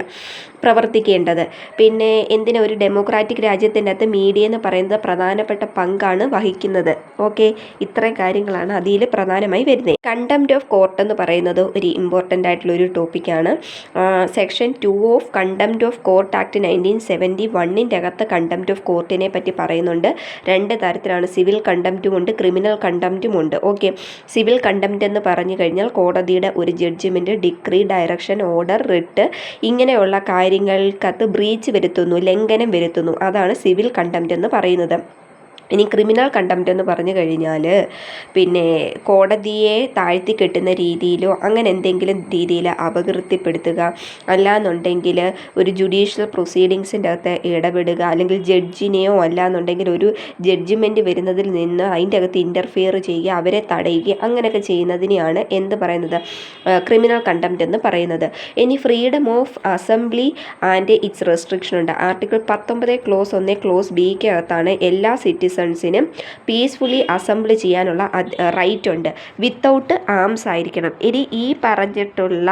പ്രവർത്തിക്കേണ്ടത്. പിന്നെ എന്തിനാ ഒരു ഡെമോക്രാറ്റിക് രാജ്യത്തിൻ്റെ അകത്ത് മീഡിയ എന്ന് പറയുന്നത് പ്രധാനപ്പെട്ട പങ്കാണ് വഹിക്കുന്നത്. ഓക്കെ, ഇത്രയും കാര്യങ്ങളാണ് അതിൽ പ്രധാനമായി വരുന്നത്. കണ്ടംപ്റ്റ് ഓഫ് കോർട്ട് എന്ന് പറയുന്നത് ഒരു ഇമ്പോർട്ടൻ്റ് ആയിട്ടുള്ളൊരു ടോപ്പിക്കാണ്. Section 2 of contempt of court act 1971 അകത്ത് കണ്ടംപ്റ്റ് ഓഫ് കോർട്ടിനെ പറ്റി പറയുന്നുണ്ട്. 2 തരത്തിലാണ്, സിവിൽ കണ്ടംപ്റ്റും ഉണ്ട്, ക്രിമിനൽ കണ്ടംപ്റ്റും ഉണ്ട്. ഓക്കെ, സിവിൽ കണ്ടംപ്റ്റ് എന്ന് പറഞ്ഞു കഴിഞ്ഞാൽ കോടതിയുടെ ഒരു judgment, decree, direction, order, writ ഇങ്ങനെയുള്ള കാര്യങ്ങൾക്കകത്ത് ബ്രീച്ച് വരുത്തുന്നു, ലംഘനം വരുത്തുന്നു. അതാണ് സിവിൽ കണ്ടംപ്റ്റ് എന്ന് പറയുന്നത്. ഇനി ക്രിമിനൽ കണ്ടംപ്റ്റ് എന്ന് പറഞ്ഞു കഴിഞ്ഞാൽ പിന്നെ കോടതിയെ താഴ്ത്തി കെട്ടുന്ന രീതിയിലോ അങ്ങനെ എന്തെങ്കിലും രീതിയിൽ അപകീർത്തിപ്പെടുത്തുക, അല്ലാന്നുണ്ടെങ്കിൽ ഒരു ജുഡീഷ്യൽ പ്രൊസീഡിങ്സിൻ്റെ അകത്ത് ഇടപെടുക, അല്ലെങ്കിൽ ജഡ്ജിനെയോ അല്ലാന്നുണ്ടെങ്കിൽ ഒരു ജഡ്ജ്മെൻറ്റ് വരുന്നതിൽ നിന്ന് അതിൻ്റെ അകത്ത് ഇൻ്റർഫിയർ ചെയ്യുക, അവരെ തടയുക, അങ്ങനെയൊക്കെ ചെയ്യുന്നതിനെയാണ് എന്ത് പറയുന്നത്? ക്രിമിനൽ കണ്ടംപ്റ്റ് എന്ന് പറയുന്നത്. ഇനി freedom of assembly and its restriction ഉണ്ട്. ആർട്ടിക്കിൾ 19 ക്ലോസ് 1 ക്ലോസ് ബിക്ക് അകത്താണ് എല്ലാ സിറ്റിസൺസിനും പീസ്ഫുള്ളി അസംബിൾ ചെയ്യാനുള്ള റൈറ്റ് ഉണ്ട്. വിത്തൗട്ട് ആംസ് ആയിരിക്കണം. ഇനി ഈ പറഞ്ഞിട്ടുള്ള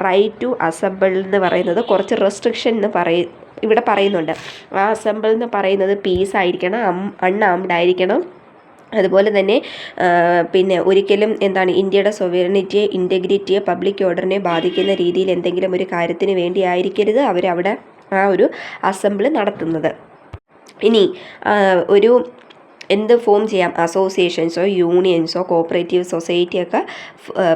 റൈറ്റ് ടു അസംബിൾ എന്ന് പറയുന്നത് കുറച്ച് റെസ്ട്രിക്ഷൻ എന്ന് ഇവിടെ പറയുന്നുണ്ട്. ആ അസംബിൾ എന്ന് പറയുന്നത് പീസ് ആയിരിക്കണം, അൺആംഡ് ആയിരിക്കണം. അതുപോലെ തന്നെ പിന്നെ ഒരിക്കലും എന്താണ് ഇന്ത്യയുടെ സോവറിനിറ്റിയെ, ഇൻറ്റഗ്രിറ്റിയെ, പബ്ലിക് ഓർഡറിനെ ബാധിക്കുന്ന രീതിയിൽ എന്തെങ്കിലും ഒരു കാര്യത്തിന് വേണ്ടി ആയിരിക്കരുത് അവരവിടെ ആ ഒരു അസംബിൾ നടത്തുന്നത്. ഇനി ഒരു എന്ത് ഫോം ചെയ്യാം? അസോസിയേഷൻസോ യൂണിയൻസോ കോപ്പറേറ്റീവ് സൊസൈറ്റിയൊക്കെ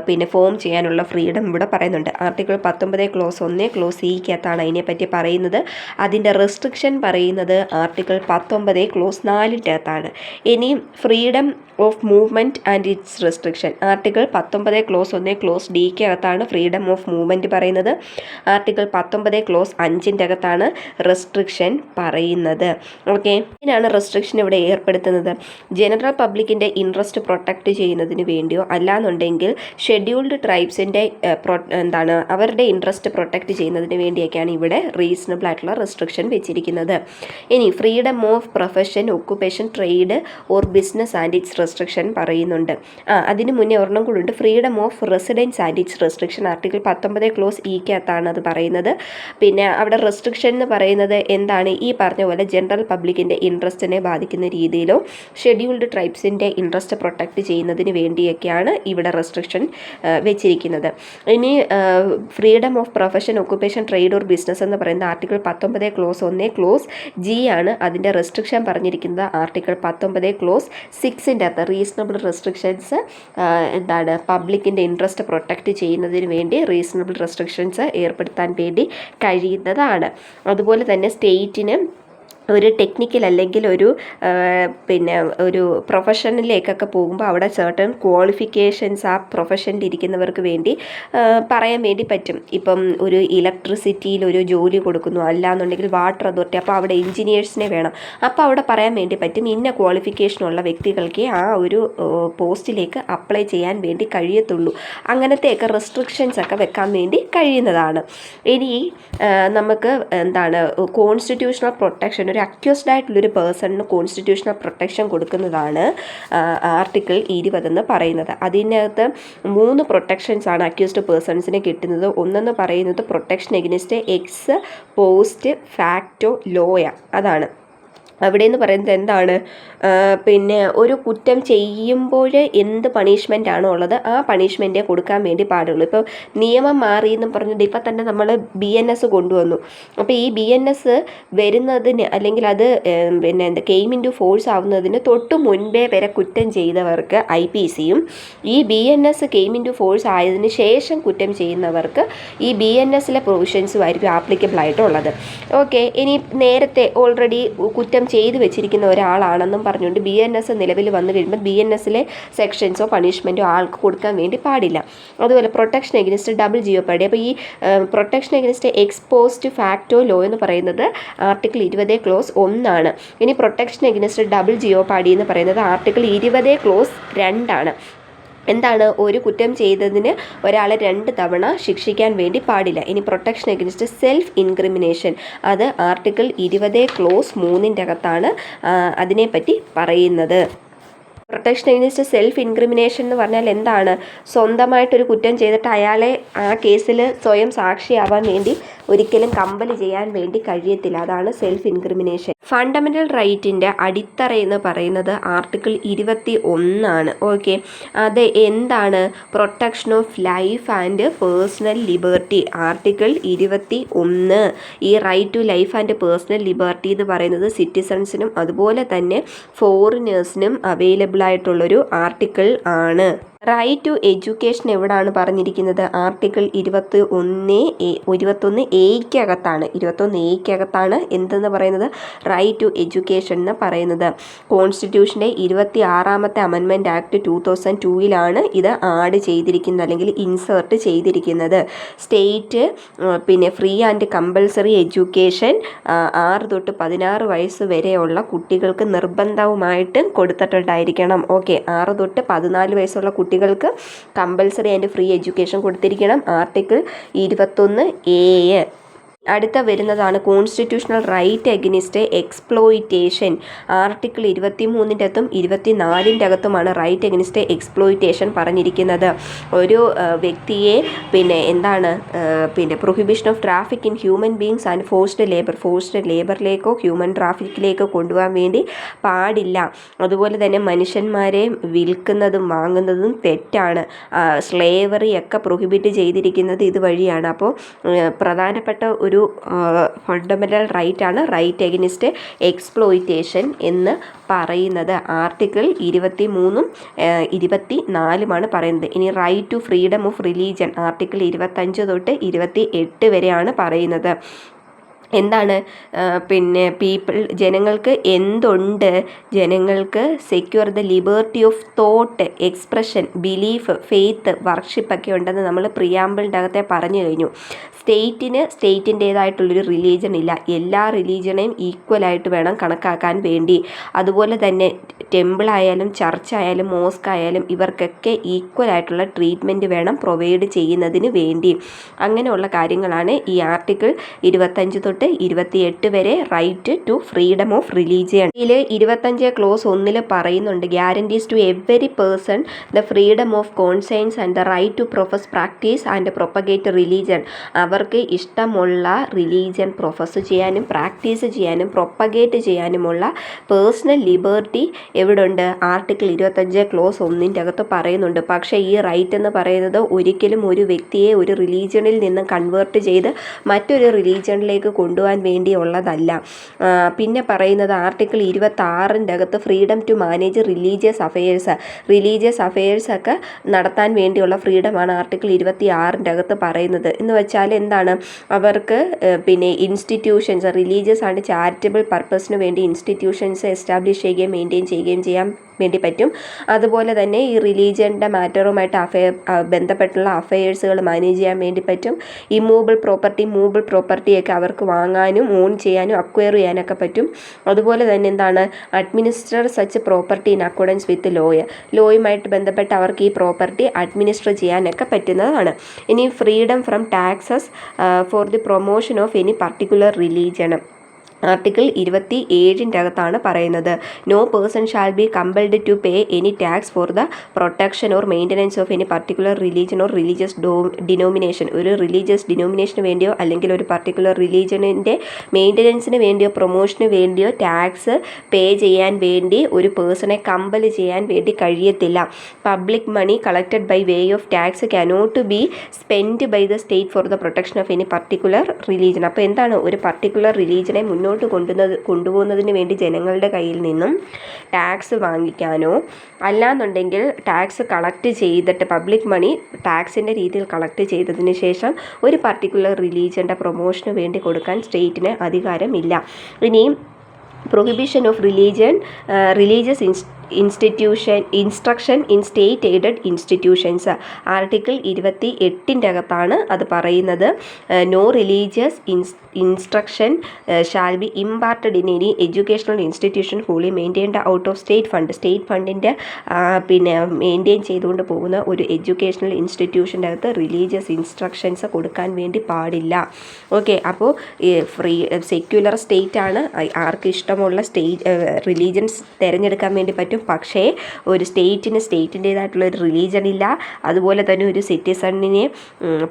പിന്നെ ഫോം ചെയ്യാനുള്ള ഫ്രീഡം ഇവിടെ പറയുന്നുണ്ട്. ആർട്ടിക്കിൾ 19 ക്ലോസ് 1 ക്ലോസ് സിക്കകത്താണ് അതിനെപ്പറ്റി പറയുന്നത്. അതിൻ്റെ റെസ്ട്രിക്ഷൻ പറയുന്നത് ആർട്ടിക്കിൾ 19 ക്ലോസ് 4-റ്റകത്താണ്. ഇനി freedom of movement and its restriction article 19 clause 1 clause ഡിക്കകത്താണ് ഫ്രീഡം ഓഫ് മൂവ്മെൻറ്റ് പറയുന്നത്. ആർട്ടിക്കിൾ 19 ക്ലോസ് 5-ൻ്റെ അകത്താണ് റെസ്ട്രിക്ഷൻ പറയുന്നത്. ഓക്കെ, ഇതിനാണ് റെസ്ട്രിക്ഷൻ ഇവിടെ ഏർപ്പെടുത്തുന്നത്. ജനറൽ പബ്ലിക്കിൻ്റെ ഇൻട്രസ്റ്റ് പ്രൊട്ടക്റ്റ് ചെയ്യുന്നതിന് വേണ്ടിയോ അല്ലാന്നുണ്ടെങ്കിൽ ഷെഡ്യൂൾഡ് ട്രൈബ്സിൻ്റെ അവരുടെ ഇൻട്രസ്റ്റ് പ്രൊട്ടക്റ്റ് ചെയ്യുന്നതിന് വേണ്ടിയൊക്കെയാണ് ഇവിടെ റീസണബിൾ ആയിട്ടുള്ള റെസ്ട്രിക്ഷൻ വെച്ചിരിക്കുന്നത്. ഇനി freedom of profession, occupation, trade or business and its restriction പറയുന്നുണ്ട്. അതിന് മുന്നേ ഒരെണ്ണം കൂടെ ഉണ്ട്, freedom of residence and its restriction. Article 19 clause ഇക്കകത്താണ് അത് പറയുന്നത്. പിന്നെ അവിടെ റെസ്ട്രിക്ഷൻ എന്ന് പറയുന്നത് എന്താണ്? ഈ പറഞ്ഞ പോലെ ജനറൽ പബ്ലിക്കിൻ്റെ ഇൻട്രസ്റ്റിനെ ബാധിക്കുന്ന രീതിയിലോ ഷെഡ്യൂൾഡ് ട്രൈബ്സിൻ്റെ ഇൻട്രസ്റ്റ് പ്രൊട്ടക്റ്റ് ചെയ്യുന്നതിന് വേണ്ടിയൊക്കെയാണ് ഇവിടെ റെസ്ട്രിക്ഷൻ വെച്ചിരിക്കുന്നത്. ഇനി freedom of profession, occupation, trade or business എന്ന് പറയുന്ന ആർട്ടിക്കിൾ 19 ക്ലോസ് 1 ക്ലോസ് ജി ആണ്. അതിൻ്റെ റെസ്ട്രിക്ഷൻ പറഞ്ഞിരിക്കുന്നത് ആർട്ടിക്കിൾ 19 ക്ലോസ് 6-ൻ്റെ അകത്ത് റീസണബിൾ റെസ്ട്രിക്ഷൻസ് പബ്ലിക്കിൻ്റെ ഇൻട്രസ്റ്റ് പ്രൊട്ടക്റ്റ് ചെയ്യുന്നതിന് വേണ്ടി റീസണബിൾ റെസ്ട്രിക്ഷൻസ് ഏർപ്പെടുത്താൻ വേണ്ടി കഴിയുന്നതാണ്. അതുപോലെ തന്നെ സ്റ്റേറ്റിന് ഒരു ടെക്നിക്കൽ അല്ലെങ്കിൽ ഒരു പ്രൊഫഷനിലേക്കൊക്കെ പോകുമ്പോൾ അവിടെ certain ക്വാളിഫിക്കേഷൻസ് ആ പ്രൊഫഷനിൽ ഇരിക്കുന്നവർക്ക് വേണ്ടി പറയാൻ വേണ്ടി പറ്റും. ഇപ്പം ഒരു ഇലക്ട്രിസിറ്റിയിൽ ഒരു ജോലി കൊടുക്കുന്നു, അല്ലാന്നുണ്ടെങ്കിൽ വാട്ടർ അതോറിറ്റി, അപ്പോൾ അവിടെ എൻജിനീയേഴ്സിനെ വേണം. അപ്പോൾ അവിടെ പറയാൻ വേണ്ടി പറ്റും ഇന്ന ക്വാളിഫിക്കേഷനുള്ള വ്യക്തികൾക്ക് ആ ഒരു പോസ്റ്റിലേക്ക് അപ്ലൈ ചെയ്യാൻ വേണ്ടി കഴിയത്തുള്ളൂ. അങ്ങനത്തെയൊക്കെ റെസ്ട്രിക്ഷൻസ് ഒക്കെ വെക്കാൻ വേണ്ടി കഴിയുന്നതാണ്. ഇനി നമുക്ക് കോൺസ്റ്റിറ്റ്യൂഷണൽ പ്രൊട്ടക്ഷൻ, ഒരു അക്യൂസ്ഡ് ആയിട്ടുള്ളൊരു പേഴ്സണിന് കോൺസ്റ്റിറ്റ്യൂഷണൽ പ്രൊട്ടക്ഷൻ കൊടുക്കുന്നതാണ് ആർട്ടിക്കിൾ 20 എന്ന് പറയുന്നത്. അതിനകത്ത് 3 പ്രൊട്ടക്ഷൻസ് ആണ് അക്യൂസ്ഡ് പേഴ്സൺസിന് കിട്ടുന്നത്. ഒന്നെന്ന് പറയുന്നത് protection against ex post facto Loya. അതാണ് അവിടെ എന്ന് പറയുന്നത് എന്താണ്? പിന്നെ ഒരു കുറ്റം ചെയ്യുമ്പോൾ എന്ത് പണിഷ്മെൻ്റ് ആണോ ഉള്ളത് ആ പണിഷ്മെൻറ്റേ കൊടുക്കാൻ വേണ്ടി പാടുള്ളൂ. ഇപ്പോൾ നിയമം മാറി എന്ന് പറഞ്ഞിട്ട് ഇപ്പം തന്നെ നമ്മൾ BNS കൊണ്ടുവന്നു. അപ്പോൾ ഈ BNS വരുന്നതിന് അല്ലെങ്കിൽ അത് കെയിം ഇൻ ടു ഫോഴ്സ് ആവുന്നതിന് തൊട്ട് മുൻപേ വരെ കുറ്റം ചെയ്തവർക്ക് IPCയും ഈ BNS came into force ആയതിന് ശേഷം കുറ്റം ചെയ്യുന്നവർക്ക് ഈ BNSലെ പ്രൊവിഷൻസും ആയിരിക്കും ആപ്ലിക്കബിൾ ആയിട്ടുള്ളത്. ഓക്കെ, ഇനി നേരത്തെ ഓൾറെഡി കുറ്റം ചെയ്തു വെച്ചിരിക്കുന്ന ഒരാളാണെന്നും പറഞ്ഞുകൊണ്ട് BNS നിലവിൽ വന്നു കഴിയുമ്പോൾ BNSലെ സെക്ഷൻസോ പണിഷ്മെൻറ്റോ ആൾക്ക് കൊടുക്കാൻ വേണ്ടി പാടില്ല. അതുപോലെ പ്രൊട്ടക്ഷൻ എഗനിസ്റ്റ് ഡബിൾ ജിയോപാഡി. അപ്പോൾ ഈ protection against ex post facto law എന്ന് പറയുന്നത് ആർട്ടിക്കിൾ 20 ക്ലോസ് 1 ആണ്. ഇനി പ്രൊട്ടക്ഷൻ എഗനിസ്റ്റ് ഡബിൾ ജിയോപാഡി എന്ന് പറയുന്നത് ആർട്ടിക്കിൾ 20 ക്ലോസ് 2 ആണ്. എന്താണ്? ഒരു കുറ്റം ചെയ്തതിന് ഒരാളെ 2 തവണ ശിക്ഷിക്കാൻ വേണ്ടി പാടില്ല. ഇനി പ്രൊട്ടക്ഷൻ എഗനിസ്റ്റ് സെൽഫ് ഇൻക്രിമിനേഷൻ, അത് ആർട്ടിക്കിൾ 20 ക്ലോസ് 3-ൻ്റെ അകത്താണ് അതിനെപ്പറ്റി പറയുന്നത്. പ്രൊട്ടക്ഷൻ എഗനിസ്റ്റ് സെൽഫ് ഇൻക്രിമിനേഷൻ എന്ന് പറഞ്ഞാൽ എന്താണ്? സ്വന്തമായിട്ടൊരു കുറ്റം ചെയ്തിട്ട് അയാളെ ആ കേസിൽ സ്വയം സാക്ഷിയാവാൻ വേണ്ടി ഒരിക്കലും കമ്പൽ ചെയ്യാൻ വേണ്ടി കഴിയത്തില്ല. അതാണ് സെൽഫ് ഇൻക്രിമിനേഷൻ. ഫണ്ടമെൻ്റൽ റൈറ്റിൻ്റെ അടിത്തറ എന്ന് പറയുന്നത് ആർട്ടിക്കിൾ 21 ആണ്. ഓക്കെ, അത് എന്താണ്? Protection of life and personal liberty. Article 21 ഈ right to life and personal liberty എന്ന് പറയുന്നത് സിറ്റിസൺസിനും അതുപോലെ തന്നെ ഫോറിനേഴ്സിനും അവൈലബിൾ ആയിട്ടുള്ളൊരു ആർട്ടിക്കിൾ ആണ്. റൈറ്റ് ടു എഡ്യൂക്കേഷൻ എവിടാണ് പറഞ്ഞിരിക്കുന്നത്? ആർട്ടിക്കിൾ 21A-ക്കകത്താണ്. 21A-ക്കകത്താണ് എന്തെന്ന് പറയുന്നത്? റൈറ്റ് ടു എഡ്യൂക്കേഷൻ എന്ന് പറയുന്നത്. കോൺസ്റ്റിറ്റ്യൂഷൻ്റെ 26ാമത്തെ അമെൻമെൻറ്റ് ആക്ട് 2002-ലാണ് ഇത് ആഡ് ചെയ്തിരിക്കുന്നത് അല്ലെങ്കിൽ ഇൻസേർട്ട് ചെയ്തിരിക്കുന്നത്. State free and compulsory education 6 തൊട്ട് 16 വയസ്സ് വരെയുള്ള കുട്ടികൾക്ക് നിർബന്ധവുമായിട്ടും കൊടുത്തിട്ടുണ്ടായിരിക്കണം. ഓക്കെ, 6 തൊട്ട് 14 വയസ്സുള്ള കുട്ടികൾക്ക് കമ്പൽസറി ആൻഡ് ഫ്രീ എഡ്യൂക്കേഷൻ കൊടുത്തിരിക്കണം. Article 21A. അടുത്ത വരുന്നതാണ് constitutional right against exploitation. Article 23-ൻ്റെ അകത്തും 24-ൻ്റെ അകത്തുമാണ് റൈറ്റ് എഗനിസ്റ്റ് എക്സ്പ്ലോയിറ്റേഷൻ പറഞ്ഞിരിക്കുന്നത്. ഒരു വ്യക്തിയെ prohibition of traffic in human beings and forced ലേബറിലേക്കോ ഹ്യൂമൻ ട്രാഫിക്കിലേക്കോ കൊണ്ടുപോകാൻ വേണ്ടി പാടില്ല. അതുപോലെ തന്നെ മനുഷ്യന്മാരെ വിൽക്കുന്നതും വാങ്ങുന്നതും തെറ്റാണ്. സ്ലേവറി ഒക്കെ പ്രൊഹിബിറ്റ് ചെയ്തിരിക്കുന്നത് ഇതുവഴിയാണ്. അപ്പോൾ പ്രധാനപ്പെട്ട ഒരു ഒരു ഫണ്ടമെൻ്റൽ റൈറ്റാണ് റൈറ്റ് എഗനിസ്റ്റ് എക്സ്പ്ലോയിറ്റേഷൻ എന്ന് പറയുന്നത്. ആർട്ടിക്കിൾ 23 24 പറയുന്നത്. ഇനി right to freedom of religion article 25 തൊട്ട് 28 വരെയാണ് പറയുന്നത്. എന്താണ് പിന്നെ ജനങ്ങൾക്ക് എന്തുണ്ട്? ജനങ്ങൾക്ക് secure the liberty of thought, expression, belief, faith, worship ഒക്കെ ഉണ്ടെന്ന് നമ്മൾ പ്രിയാമ്പിളിൻ്റെ അകത്തെ പറഞ്ഞു കഴിഞ്ഞു. സ്റ്റേറ്റിൻ്റേതായിട്ടുള്ളൊരു റിലീജൻ ഇല്ല. എല്ലാ റിലീജനെയും ഈക്വലായിട്ട് വേണം കണക്കാക്കാൻ വേണ്ടി. അതുപോലെ തന്നെ ടെമ്പിളായാലും ചർച്ചായാലും മോസ്ക് ആയാലും ഇവർക്കൊക്കെ ഈക്വലായിട്ടുള്ള ട്രീറ്റ്മെൻറ്റ് വേണം പ്രൊവൈഡ് ചെയ്യുന്നതിന് വേണ്ടി. അങ്ങനെയുള്ള കാര്യങ്ങളാണ് ഈ ആർട്ടിക്കിൾ 25 തൊട്ട് 28 വരെ right to freedom of religion. ഇതിൽ 25 ക്ലോസ് 1 പറയുന്നുണ്ട്, guarantees to every person the freedom of conscience and the right to profess, practice and propagate religion. അവർക്ക് ഇഷ്ടമുള്ള റിലീജിയൻ പ്രൊഫസ് ചെയ്യാനും പ്രാക്ടീസ് ചെയ്യാനും പ്രൊപ്പഗേറ്റ് ചെയ്യാനുമുള്ള പേഴ്സണൽ ലിബർട്ടി എവിടെ ഉണ്ട്? ആർട്ടിക്കിൾ 25 ക്ലോസ് 1 അകത്ത് പറയുന്നുണ്ട്. പക്ഷേ ഈ റൈറ്റ് എന്ന് പറയുന്നത് ഒരിക്കലും ഒരു വ്യക്തിയെ ഒരു റിലീജിയനിൽ നിന്ന് കൺവേർട്ട് ചെയ്ത് മറ്റൊരു റിലീജിയനിലേക്ക് കൊണ്ടുപോകാൻ വേണ്ടിയുള്ളതല്ല. പിന്നെ പറയുന്നത് ആർട്ടിക്കിൾ 26 അകത്ത് freedom to manage religious affairs ഒക്കെ നടത്താൻ വേണ്ടിയുള്ള ഫ്രീഡമാണ് ആർട്ടിക്കിൾ 26 അകത്ത് പറയുന്നത്. എന്ന് വെച്ചാൽ എന്താണ്? അവർക്ക് പിന്നെ ഇൻസ്റ്റിറ്റ്യൂഷൻസ്, റിലീജിയസ് ആൻഡ് ചാരിറ്റബിൾ പർപ്പസിന് വേണ്ടി ഇൻസ്റ്റിറ്റ്യൂഷൻസ് എസ്റ്റാബ്ലിഷ് ചെയ്യുകയും മെയിൻറ്റെയിൻ ചെയ്യുകയും ചെയ്യാൻ വേണ്ടി പറ്റും. അതുപോലെ തന്നെ ഈ റിലീജിയൻ്റെ മാറ്ററുമായിട്ട് ബന്ധപ്പെട്ടുള്ള അഫയേഴ്സുകൾ മാനേജ് ചെയ്യാൻ വേണ്ടി പറ്റും. ഇമ്മൂവബിൾ പ്രോപ്പർട്ടിയൊക്കെ അവർക്ക് വാങ്ങാനും ഓൺ ചെയ്യാനും അക്വയർ ചെയ്യാനൊക്കെ പറ്റും. അതുപോലെ തന്നെ എന്താണ്? Administer such property in accordance with ലോയുമായിട്ട് ബന്ധപ്പെട്ട് അവർക്ക് ഈ പ്രോപ്പർട്ടി അഡ്മിനിസ്റ്റർ ചെയ്യാനൊക്കെ പറ്റുന്നതാണ്. ഇനി freedom from taxes for the promotion of any particular religion article 27 അകത്താണ് പറയുന്നത്. No person shall be compelled to pay any tax for the protection or maintenance of any particular religion or religious denomination. ഒരു religious ഡിനോമിനേഷന് വേണ്ടിയോ അല്ലെങ്കിൽ ഒരു particular റിലീജിയനിൻ്റെ മെയിൻ്റനൻസിന് വേണ്ടിയോ പ്രൊമോഷന് വേണ്ടിയോ tax പേ ചെയ്യാൻ വേണ്ടി ഒരു പേഴ്സണെ കമ്പൽ ചെയ്യാൻ വേണ്ടി കഴിയത്തില്ല. Public money collected by way of tax cannot be spend by the state for the protection of any particular religion. അപ്പോൾ എന്താണ്? ഒരു പർട്ടിക്കുലർ റിലീജിയനെ മുന്നോട്ട് കൊണ്ടുപോകുന്നതിന് വേണ്ടി ജനങ്ങളുടെ കയ്യിൽ നിന്നും ടാക്സ് വാങ്ങിക്കാനോ അല്ലാന്നുണ്ടെങ്കിൽ ടാക്സ് കളക്ട് ചെയ്തിട്ട് പബ്ലിക് മണി ടാക്സിൻ്റെ രീതിയിൽ കളക്ട് ചെയ്തതിന് ശേഷം ഒരു പർട്ടിക്കുലർ റിലീജിയൻ്റെ പ്രൊമോഷന് വേണ്ടി കൊടുക്കാൻ സ്റ്റേറ്റിന് അധികാരമില്ല. ഇനിയും prohibition of religious instruction in state aided institutions article 28 അകത്താണ് അത് പറയുന്നത്. No religious instruction shall be imparted in any educational institution wholly maintained out of state ഫണ്ടിൻ്റെ പിന്നെ മെയിൻറ്റെയിൻ ചെയ്തുകൊണ്ട് പോകുന്ന ഒരു എഡ്യൂക്കേഷണൽ ഇൻസ്റ്റിറ്റ്യൂഷൻ്റെ അകത്ത് റിലീജിയസ് ഇൻസ്ട്രക്ഷൻസ് കൊടുക്കാൻ വേണ്ടി പാടില്ല. ഓക്കെ, അപ്പോൾ സെക്യുലർ സ്റ്റേറ്റാണ്. ആർക്ക് ഇഷ്ടമുള്ള റിലീജിയൻസ് തിരഞ്ഞെടുക്കാൻ വേണ്ടി പറ്റും. പക്ഷേ ഒരു സ്റ്റേറ്റിൻ്റേതായിട്ടുള്ള ഒരു റിലീജിയൻ ഇല്ല. അതുപോലെ തന്നെ ഒരു സിറ്റിസണിനെ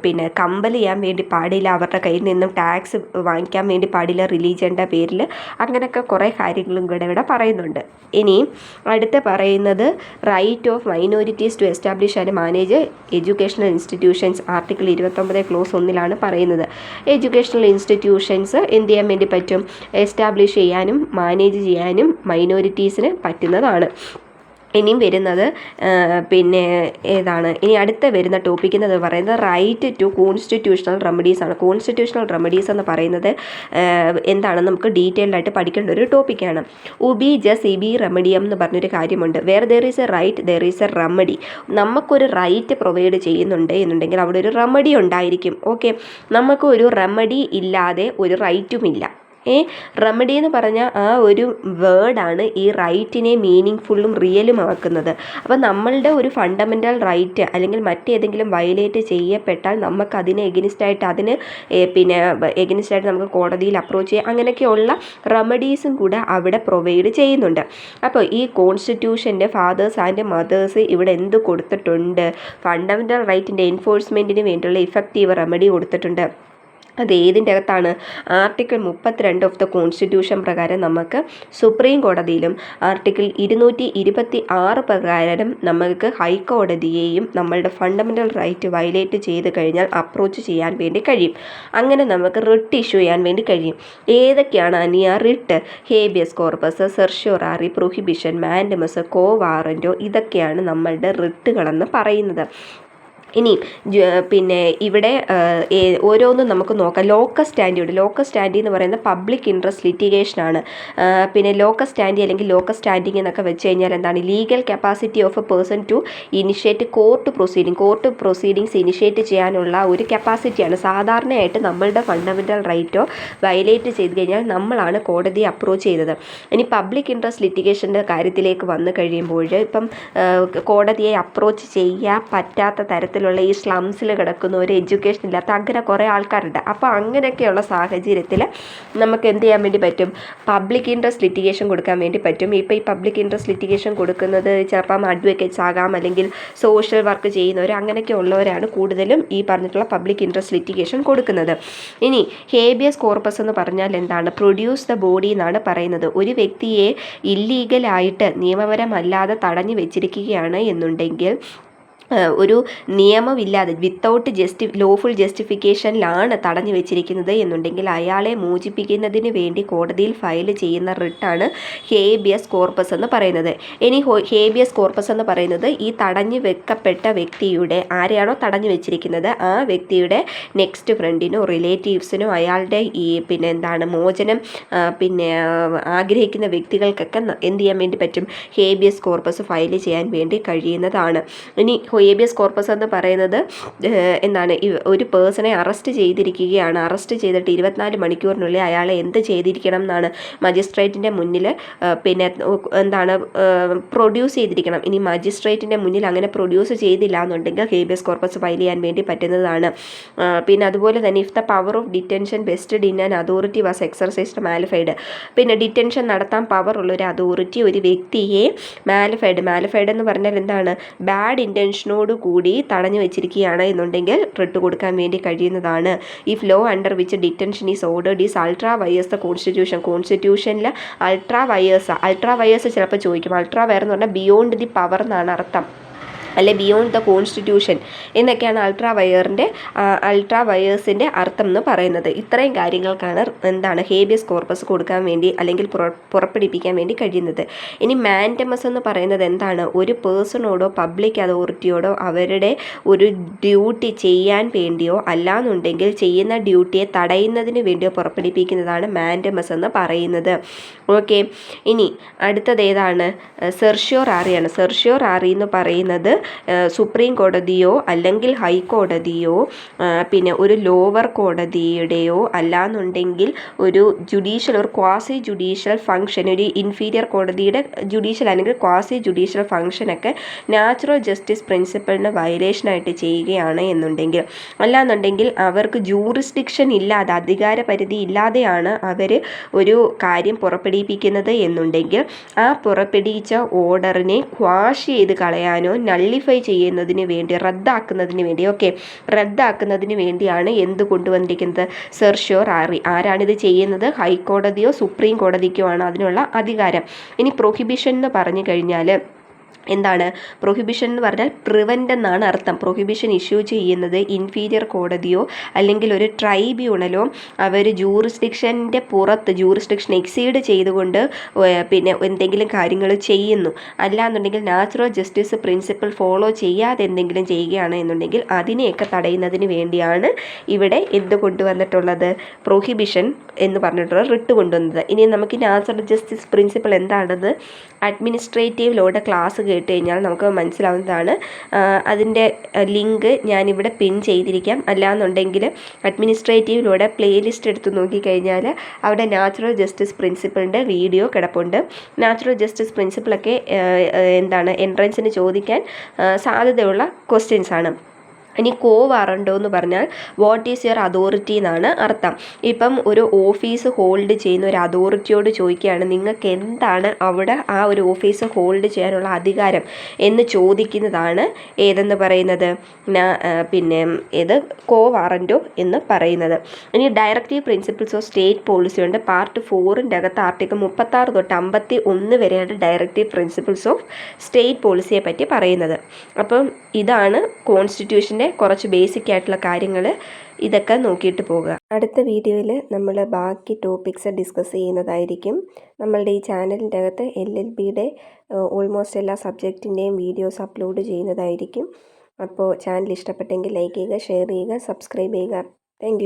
പിന്നെ കമ്പൽ ചെയ്യാൻ വേണ്ടി പാടില്ല. അവരുടെ കയ്യിൽ നിന്നും ടാക്സ് വാങ്ങിക്കാൻ വേണ്ടി പാടില്ല റിലീജിയൻ്റെ പേരിൽ. അങ്ങനെയൊക്കെ കുറേ കാര്യങ്ങളും ഇവിടെ പറയുന്നുണ്ട്. ഇനി അടുത്ത പറയുന്നത് right of minorities to establish and manage educational institutions article 29 clause 1 പറയുന്നത്. എഡ്യൂക്കേഷണൽ ഇൻസ്റ്റിറ്റ്യൂഷൻസ് എന്ത് ചെയ്യാൻ വേണ്ടി പറ്റും? എസ്റ്റാബ്ലിഷ് ചെയ്യാനും മാനേജ് ചെയ്യാനും മൈനോറിറ്റീസിന് പറ്റുന്നതാണ്. ഇനിയും വരുന്നത് പിന്നെ ഏതാണ്? ഇനി അടുത്ത വരുന്ന ടോപ്പിക് എന്ന് പറയുന്നത് റൈറ്റ് ടു കോൺസ്റ്റിറ്റ്യൂഷണൽ റെമഡീസ് ആണ്. കോൺസ്റ്റിറ്റ്യൂഷണൽ റെമഡീസ് എന്ന് പറയുന്നത് എന്താണ്? നമുക്ക് ഡീറ്റെയിൽഡ് ആയിട്ട് പഠിക്കേണ്ട ഒരു ടോപ്പിക്കാണ്. ഉബി ജസ് ഇബി റെമഡിയം എന്ന് പറഞ്ഞൊരു കാര്യമുണ്ട്. Where there is a right there is a remedy. നമുക്കൊരു റൈറ്റ് പ്രൊവൈഡ് ചെയ്യുന്നുണ്ട് എന്നുണ്ടെങ്കിൽ അവിടെ ഒരു റെമഡി ഉണ്ടായിരിക്കും. ഓക്കെ, നമുക്ക് ഒരു റെമഡി ഇല്ലാതെ ഒരു റൈറ്റും ഇല്ല. റെമഡി എന്ന് പറഞ്ഞാൽ ആ ഒരു വേർഡാണ് ഈ റൈറ്റിനെ മീനിങ് ഫുള്ളും റിയലും ആക്കുന്നത്. അപ്പോൾ നമ്മളുടെ ഒരു ഫണ്ടമെൻ്റൽ റൈറ്റ് അല്ലെങ്കിൽ മറ്റേതെങ്കിലും വയലേറ്റ് ചെയ്യപ്പെട്ടാൽ നമുക്ക് അതിന് എഗനിസ്റ്റായിട്ട് നമുക്ക് കോടതിയിൽ അപ്രോച്ച് ചെയ്യാം. അങ്ങനെയൊക്കെയുള്ള റെമഡീസും കൂടെ അവിടെ പ്രൊവൈഡ് ചെയ്യുന്നുണ്ട്. അപ്പോൾ ഈ കോൺസ്റ്റിറ്റ്യൂഷൻ്റെ ഫാദേഴ്സ് ആൻഡ് മദേഴ്സ് ഇവിടെ എന്ത് കൊടുത്തിട്ടുണ്ട്? ഫണ്ടമെൻ്റൽ റൈറ്റിൻ്റെ എൻഫോഴ്സ്മെൻറ്റിന് വേണ്ടിയുള്ള ഇഫക്റ്റീവ് റെമഡി കൊടുത്തിട്ടുണ്ട്. അത് ഏതിൻ്റെ അകത്താണ്? ആർട്ടിക്കിൾ 32 ഓഫ് ദ കോൺസ്റ്റിറ്റ്യൂഷൻ പ്രകാരം നമുക്ക് സുപ്രീം കോടതിയിലും ആർട്ടിക്കിൾ 226 പ്രകാരം നമുക്ക് ഹൈക്കോടതിയെയും നമ്മളുടെ ഫണ്ടമെൻ്റൽ റൈറ്റ് വയലേറ്റ് ചെയ്ത് കഴിഞ്ഞാൽ അപ്രോച്ച് ചെയ്യാൻ വേണ്ടി കഴിയും. അങ്ങനെ നമുക്ക് റിട്ട് ഇഷ്യൂ ചെയ്യാൻ വേണ്ടി കഴിയും. ഏതൊക്കെയാണ് അനിയ writ? Habeas corpus, certiorari, prohibition, mandamus, quo warranto, ഇതൊക്കെയാണ് നമ്മളുടെ റിട്ടുകളെന്ന് പറയുന്നത്. ഇനി പിന്നെ ഇവിടെ ഓരോന്നും നമുക്ക് നോക്കാം. ലോക്കസ് സ്റ്റാൻഡി ഉണ്ട്. ലോക്കസ് സ്റ്റാൻഡി എന്ന് പറയുന്നത് പബ്ലിക് ഇൻട്രസ്റ്റ് ലിറ്റിഗേഷനാണ്. പിന്നെ ലോക്കസ് സ്റ്റാൻഡി അല്ലെങ്കിൽ ലോക്കസ് സ്റ്റാൻഡിങ് എന്നൊക്കെ വെച്ച് കഴിഞ്ഞാൽ എന്താണ്? Legal capacity of a person to initiate court proceedings initiate ചെയ്യാനുള്ള ഒരു കപ്പാസിറ്റിയാണ്. സാധാരണയായിട്ട് നമ്മളുടെ ഫണ്ടമെൻ്റൽ റൈറ്റോ വയലേറ്റ് ചെയ്ത് കഴിഞ്ഞാൽ നമ്മളാണ് കോടതിയെ അപ്രോച്ച് ചെയ്തത്. ഇനി പബ്ലിക് ഇൻട്രസ്റ്റ് ലിറ്റിഗേഷൻ്റെ കാര്യത്തിലേക്ക് വന്നു കഴിയുമ്പോൾ ഇപ്പം കോടതിയെ അപ്രോച്ച് ചെയ്യാൻ പറ്റാത്ത തരത്തിലുള്ള ഈ സ്ലംസിൽ കിടക്കുന്ന ഒരു എഡ്യൂക്കേഷൻ ഇല്ലാത്ത അങ്ങനെ കുറേ ആൾക്കാരുണ്ട്. അപ്പോൾ അങ്ങനെയൊക്കെയുള്ള സാഹചര്യത്തിൽ നമുക്ക് എന്ത് ചെയ്യാൻ വേണ്ടി പറ്റും? പബ്ലിക് ഇൻട്രസ്റ്റ് ലിറ്റിഗേഷൻ കൊടുക്കാൻ വേണ്ടി പറ്റും. ഇപ്പോൾ ഈ പബ്ലിക് ഇൻട്രസ്റ്റ് ലിറ്റിഗേഷൻ കൊടുക്കുന്നത് ചിലപ്പം അഡ്വക്കേറ്റ്സ് ആകാം, അല്ലെങ്കിൽ സോഷ്യൽ വർക്ക് ചെയ്യുന്നവർ, അങ്ങനെയൊക്കെ ഉള്ളവരാണ് കൂടുതലും ഈ പറഞ്ഞിട്ടുള്ള പബ്ലിക് ഇൻട്രസ്റ്റ് ലിറ്റിഗേഷൻ കൊടുക്കുന്നത്. ഇനി ഹേബിയസ് കോർപ്പസ് എന്ന് പറഞ്ഞാൽ എന്താണ്? പ്രൊഡ്യൂസ് ദ ബോഡി എന്നാണ് പറയുന്നത്. ഒരു വ്യക്തിയെ ഇല്ലീഗലായിട്ട് നിയമപരമല്ലാതെ തടഞ്ഞു വെച്ചിരിക്കുകയാണ് എന്നുണ്ടെങ്കിൽ, ഒരു നിയമമില്ലാതെ വിത്തൗട്ട് ലോഫുൾ ജസ്റ്റിഫിക്കേഷനിലാണ് തടഞ്ഞു വെച്ചിരിക്കുന്നത് എന്നുണ്ടെങ്കിൽ അയാളെ മോചിപ്പിക്കുന്നതിന് വേണ്ടി കോടതിയിൽ ഫയൽ ചെയ്യുന്ന റിട്ടാണ് ഹേബിയസ് കോർപ്പസ് എന്ന് പറയുന്നത്. ഇനി ഹേബിയസ് കോർപ്പസ് എന്ന് പറയുന്നത് ഈ തടഞ്ഞു വെക്കപ്പെട്ട വ്യക്തിയുടെ, ആരെയാണോ തടഞ്ഞു വെച്ചിരിക്കുന്നത് ആ വ്യക്തിയുടെ നെക്സ്റ്റ് ഫ്രണ്ടിനോ റിലേറ്റീവ്സിനോ അയാളുടെ ഈ പിന്നെ എന്താണ് മോചനം പിന്നെ ആഗ്രഹിക്കുന്ന വ്യക്തികൾക്കൊക്കെ എന്ത് ചെയ്യാൻ വേണ്ടി പറ്റും? ഹേബിയസ് കോർപ്പസ് ഫയൽ ചെയ്യാൻ വേണ്ടി കഴിയുന്നതാണ്. ഇനി ഹേബിയസ് കോർപ്പസ് എന്ന് പറയുന്നത് എന്താണ്? ഒരു പേഴ്സണെ അറസ്റ്റ് ചെയ്തിരിക്കുകയാണ്. അറസ്റ്റ് ചെയ്തിട്ട് 24 മണിക്കൂറിനുള്ളിൽ അയാളെ എന്ത് ചെയ്തിരിക്കണം എന്നാണ്? മജിസ്ട്രേറ്റിൻ്റെ മുന്നിൽ പിന്നെ എന്താണ് പ്രൊഡ്യൂസ് ചെയ്തിരിക്കണം. ഇനി മജിസ്ട്രേറ്റിൻ്റെ മുന്നിൽ അങ്ങനെ പ്രൊഡ്യൂസ് ചെയ്തില്ല എന്നുണ്ടെങ്കിൽ ഹേബിയസ് കോർപ്പസ് ഫയൽ ചെയ്യാൻ വേണ്ടി പറ്റുന്നതാണ്. പിന്നെ അതുപോലെ തന്നെ if the power of detention vested in an authority was exercised malafide. പിന്നെ ഡിറ്റൻഷൻ നടത്താൻ പവർ ഉള്ളൊരു അതോറിറ്റി ഒരു വ്യക്തിയെ മാലിഫൈഡ് എന്ന് പറഞ്ഞാൽ എന്താണ്? ബാഡ് ഇൻറ്റൻഷനോട് കൂടി തടഞ്ഞു വെച്ചിരിക്കുകയാണ് എന്നുണ്ടെങ്കിൽ റിട്ട് കൊടുക്കാൻ വേണ്ടി കഴിയുന്നതാണ്. If law under which detention is ordered is ultra vires the കോൺസ്റ്റിറ്റ്യൂഷനിൽ അൾട്രാ വയേഴ്സ് ചിലപ്പോൾ ചോദിക്കും. അൾട്രാ വയർ എന്ന് പറഞ്ഞാൽ ബിയോണ്ട് ദി പവർ എന്നാണ് അർത്ഥം, അല്ലെ ബിയോണ്ട് ദ കോൺസ്റ്റിറ്റ്യൂഷൻ എന്നൊക്കെയാണ് അൾട്രാ വയേഴ്സിൻ്റെ അർത്ഥം എന്ന് പറയുന്നത്. ഇത്രയും കാര്യങ്ങൾക്കാണ് എന്താണ് ഹേബിയസ് കോർപ്പസ് കൊടുക്കാൻ വേണ്ടി അല്ലെങ്കിൽ പുറപ്പെടുവിപ്പിക്കാൻ വേണ്ടി കഴിയുന്നത്. ഇനി മാൻഡമസ് എന്ന് പറയുന്നത് എന്താണ്? ഒരു പേഴ്സണോടോ പബ്ലിക് അതോറിറ്റിയോടോ അവരുടെ ഒരു ഡ്യൂട്ടി ചെയ്യാൻ വേണ്ടിയോ അല്ലാന്നുണ്ടെങ്കിൽ ചെയ്യുന്ന ഡ്യൂട്ടിയെ തടയുന്നതിന് വേണ്ടിയോ പുറപ്പെടുവിപ്പിക്കുന്നതാണ് മാൻഡമസ് എന്ന് പറയുന്നത്. ഓക്കെ, ഇനി അടുത്തത് ഏതാണ്? സെർഷ്യോറാറിയാണ്. സെർഷ്യോറാറി എന്ന് പറയുന്നത് സുപ്രീം കോടതിയോ അല്ലെങ്കിൽ ഹൈക്കോടതിയോ പിന്നെ ഒരു ലോവർ കോടതിയുടെയോ അല്ലാന്നുണ്ടെങ്കിൽ ഒരു ക്വാസി ജുഡീഷ്യൽ ഫംഗ്ഷൻ, ഒരു ഇൻഫീരിയർ കോടതിയുടെ ജുഡീഷ്യൽ അല്ലെങ്കിൽ ക്വാസി ജുഡീഷ്യൽ ഫംഗ്ഷനൊക്കെ നാച്ചുറൽ ജസ്റ്റിസ് പ്രിൻസിപ്പിളിന് വയലേഷനായിട്ട് ചെയ്യുകയാണ് എന്നുണ്ടെങ്കിൽ, അല്ലാന്നുണ്ടെങ്കിൽ അവർക്ക് ജൂറിസ്ഡിക്ഷൻ ഇല്ലാതെ, അധികാര പരിധി ഇല്ലാതെയാണ് അവർ ഒരു കാര്യം പുറപ്പെടുവിപ്പിക്കുന്നത് എന്നുണ്ടെങ്കിൽ ആ പുറപ്പെടുവിച്ച ഓർഡറിനെ ക്വാഷ് ചെയ്ത് കളയാനോ നള്ളിഫൈ ചെയ്യുന്നതിന് വേണ്ടി, റദ്ദാക്കുന്നതിന് വേണ്ടിയാണ് എന്ത് കൊണ്ടുവന്നിരിക്കുന്നത്? സെർഷ്യോറാറി. ആരാണിത് ചെയ്യുന്നത്? ഹൈക്കോടതിയോ സുപ്രീം കോടതിക്കോ ആണ് അതിനുള്ള അധികാരം. ഇനി പ്രൊഹിബിഷൻ എന്ന് പറഞ്ഞു കഴിഞ്ഞാൽ എന്താണ്? പ്രൊഹിബിഷൻ എന്ന് പറഞ്ഞാൽ പ്രിവെൻ്റ് എന്നാണ് അർത്ഥം. പ്രൊഹിബിഷൻ ഇഷ്യൂ ചെയ്യുന്നത് ഇൻഫീരിയർ കോടതിയോ അല്ലെങ്കിൽ ഒരു ട്രൈബ്യൂണലോ അവർ ജൂറിസ്ഡിക്ഷൻ്റെ പുറത്ത്, ജൂറിസ്ഡിക്ഷൻ എക്സീഡ് ചെയ്തുകൊണ്ട് പിന്നെ എന്തെങ്കിലും കാര്യങ്ങൾ ചെയ്യുന്നു, അല്ലാന്നുണ്ടെങ്കിൽ നാച്ചുറൽ ജസ്റ്റിസ് പ്രിൻസിപ്പിൾ ഫോളോ ചെയ്യാതെ എന്തെങ്കിലും ചെയ്യുകയാണ് എന്നുണ്ടെങ്കിൽ അതിനെയൊക്കെ തടയുന്നതിന് വേണ്ടിയാണ് ഇവിടെ എന്ത് കൊണ്ടുവന്നിട്ടുള്ളത്? പ്രൊഹിബിഷൻ എന്ന് പറഞ്ഞിട്ടുള്ള റിട്ട് കൊണ്ടുവന്നത്. ഇനി നമുക്ക് നാച്ചുറൽ ജസ്റ്റിസ് പ്രിൻസിപ്പിൾ എന്താണെന്ന് അഡ്മിനിസ്ട്രേറ്റീവ് ലോയുടെ ക്ലാസ് കേട്ട് കഴിഞ്ഞാൽ നമുക്ക് മനസ്സിലാവുന്നതാണ്. അതിൻ്റെ ലിങ്ക് ഞാനിവിടെ പിൻ ചെയ്തിരിക്കാം. അല്ലാന്നുണ്ടെങ്കിൽ അഡ്മിനിസ്ട്രേറ്റീവ് ലോയുടെ പ്ലേലിസ്റ്റ് എടുത്ത് നോക്കിക്കഴിഞ്ഞാൽ അവിടെ നാച്ചുറൽ ജസ്റ്റിസ് പ്രിൻസിപ്പിളിൻ്റെ വീഡിയോ കിടപ്പുണ്ട്. നാച്ചുറൽ ജസ്റ്റിസ് പ്രിൻസിപ്പിളൊക്കെ എന്താണ് എൻട്രൻസിന് ചോദിക്കാൻ സാധ്യതയുള്ള ക്വസ്റ്റ്യൻസ് ആണ്. ഇനി കോ വാറണ്ടോ എന്ന് പറഞ്ഞാൽ വാട്ട് ഈസ് യുവർ അതോറിറ്റി എന്നാണ് അർത്ഥം. ഇപ്പം ഒരു ഓഫീസ് ഹോൾഡ് ചെയ്യുന്ന ഒരു അതോറിറ്റിയോട് ചോദിക്കുകയാണ് നിങ്ങൾക്ക് എന്താണ് അവിടെ ആ ഒരു ഓഫീസ് ഹോൾഡ് ചെയ്യാനുള്ള അധികാരം എന്ന് ചോദിക്കുന്നതാണ് ഏതെന്ന് പറയുന്നത് പിന്നെ ഏത് കോ വാറൻറ്റോ എന്ന് പറയുന്നത്. ഇനി directive principles of state policy ഉണ്ട്. പാർട്ട് 4ൻ്റെ അകത്ത് ആർട്ടിക്കിൾ 36 തൊട്ട് 51 വരെയാണ് ഡയറക്റ്റീവ് പ്രിൻസിപ്പിൾസ് ഓഫ് സ്റ്റേറ്റ് പോളിസിയെ പറ്റി പറയുന്നത്. അപ്പം ഇതാണ് കോൺസ്റ്റിറ്റ്യൂഷൻ്റെ കുറച്ച് ബേസിക് ആയിട്ടുള്ള കാര്യങ്ങൾ. ഇതൊക്കെ നോക്കിയിട്ട് പോകുക. അടുത്ത വീഡിയോയിൽ നമ്മൾ ബാക്കി ടോപ്പിക്സ് ഡിസ്കസ് ചെയ്യുന്നതായിരിക്കും. നമ്മളുടെ ഈ ചാനലിൻ്റെ അകത്ത് LLBയുടെ ഓൾമോസ്റ്റ് എല്ലാ സബ്ജക്റ്റിൻ്റെയും വീഡിയോസ് അപ്ലോഡ് ചെയ്യുന്നതായിരിക്കും. അപ്പോൾ ചാനൽ ഇഷ്ടപ്പെട്ടെങ്കിൽ ലൈക്ക് ചെയ്യുക, ഷെയർ ചെയ്യുക, സബ്സ്ക്രൈബ് ചെയ്യുക. താങ്ക്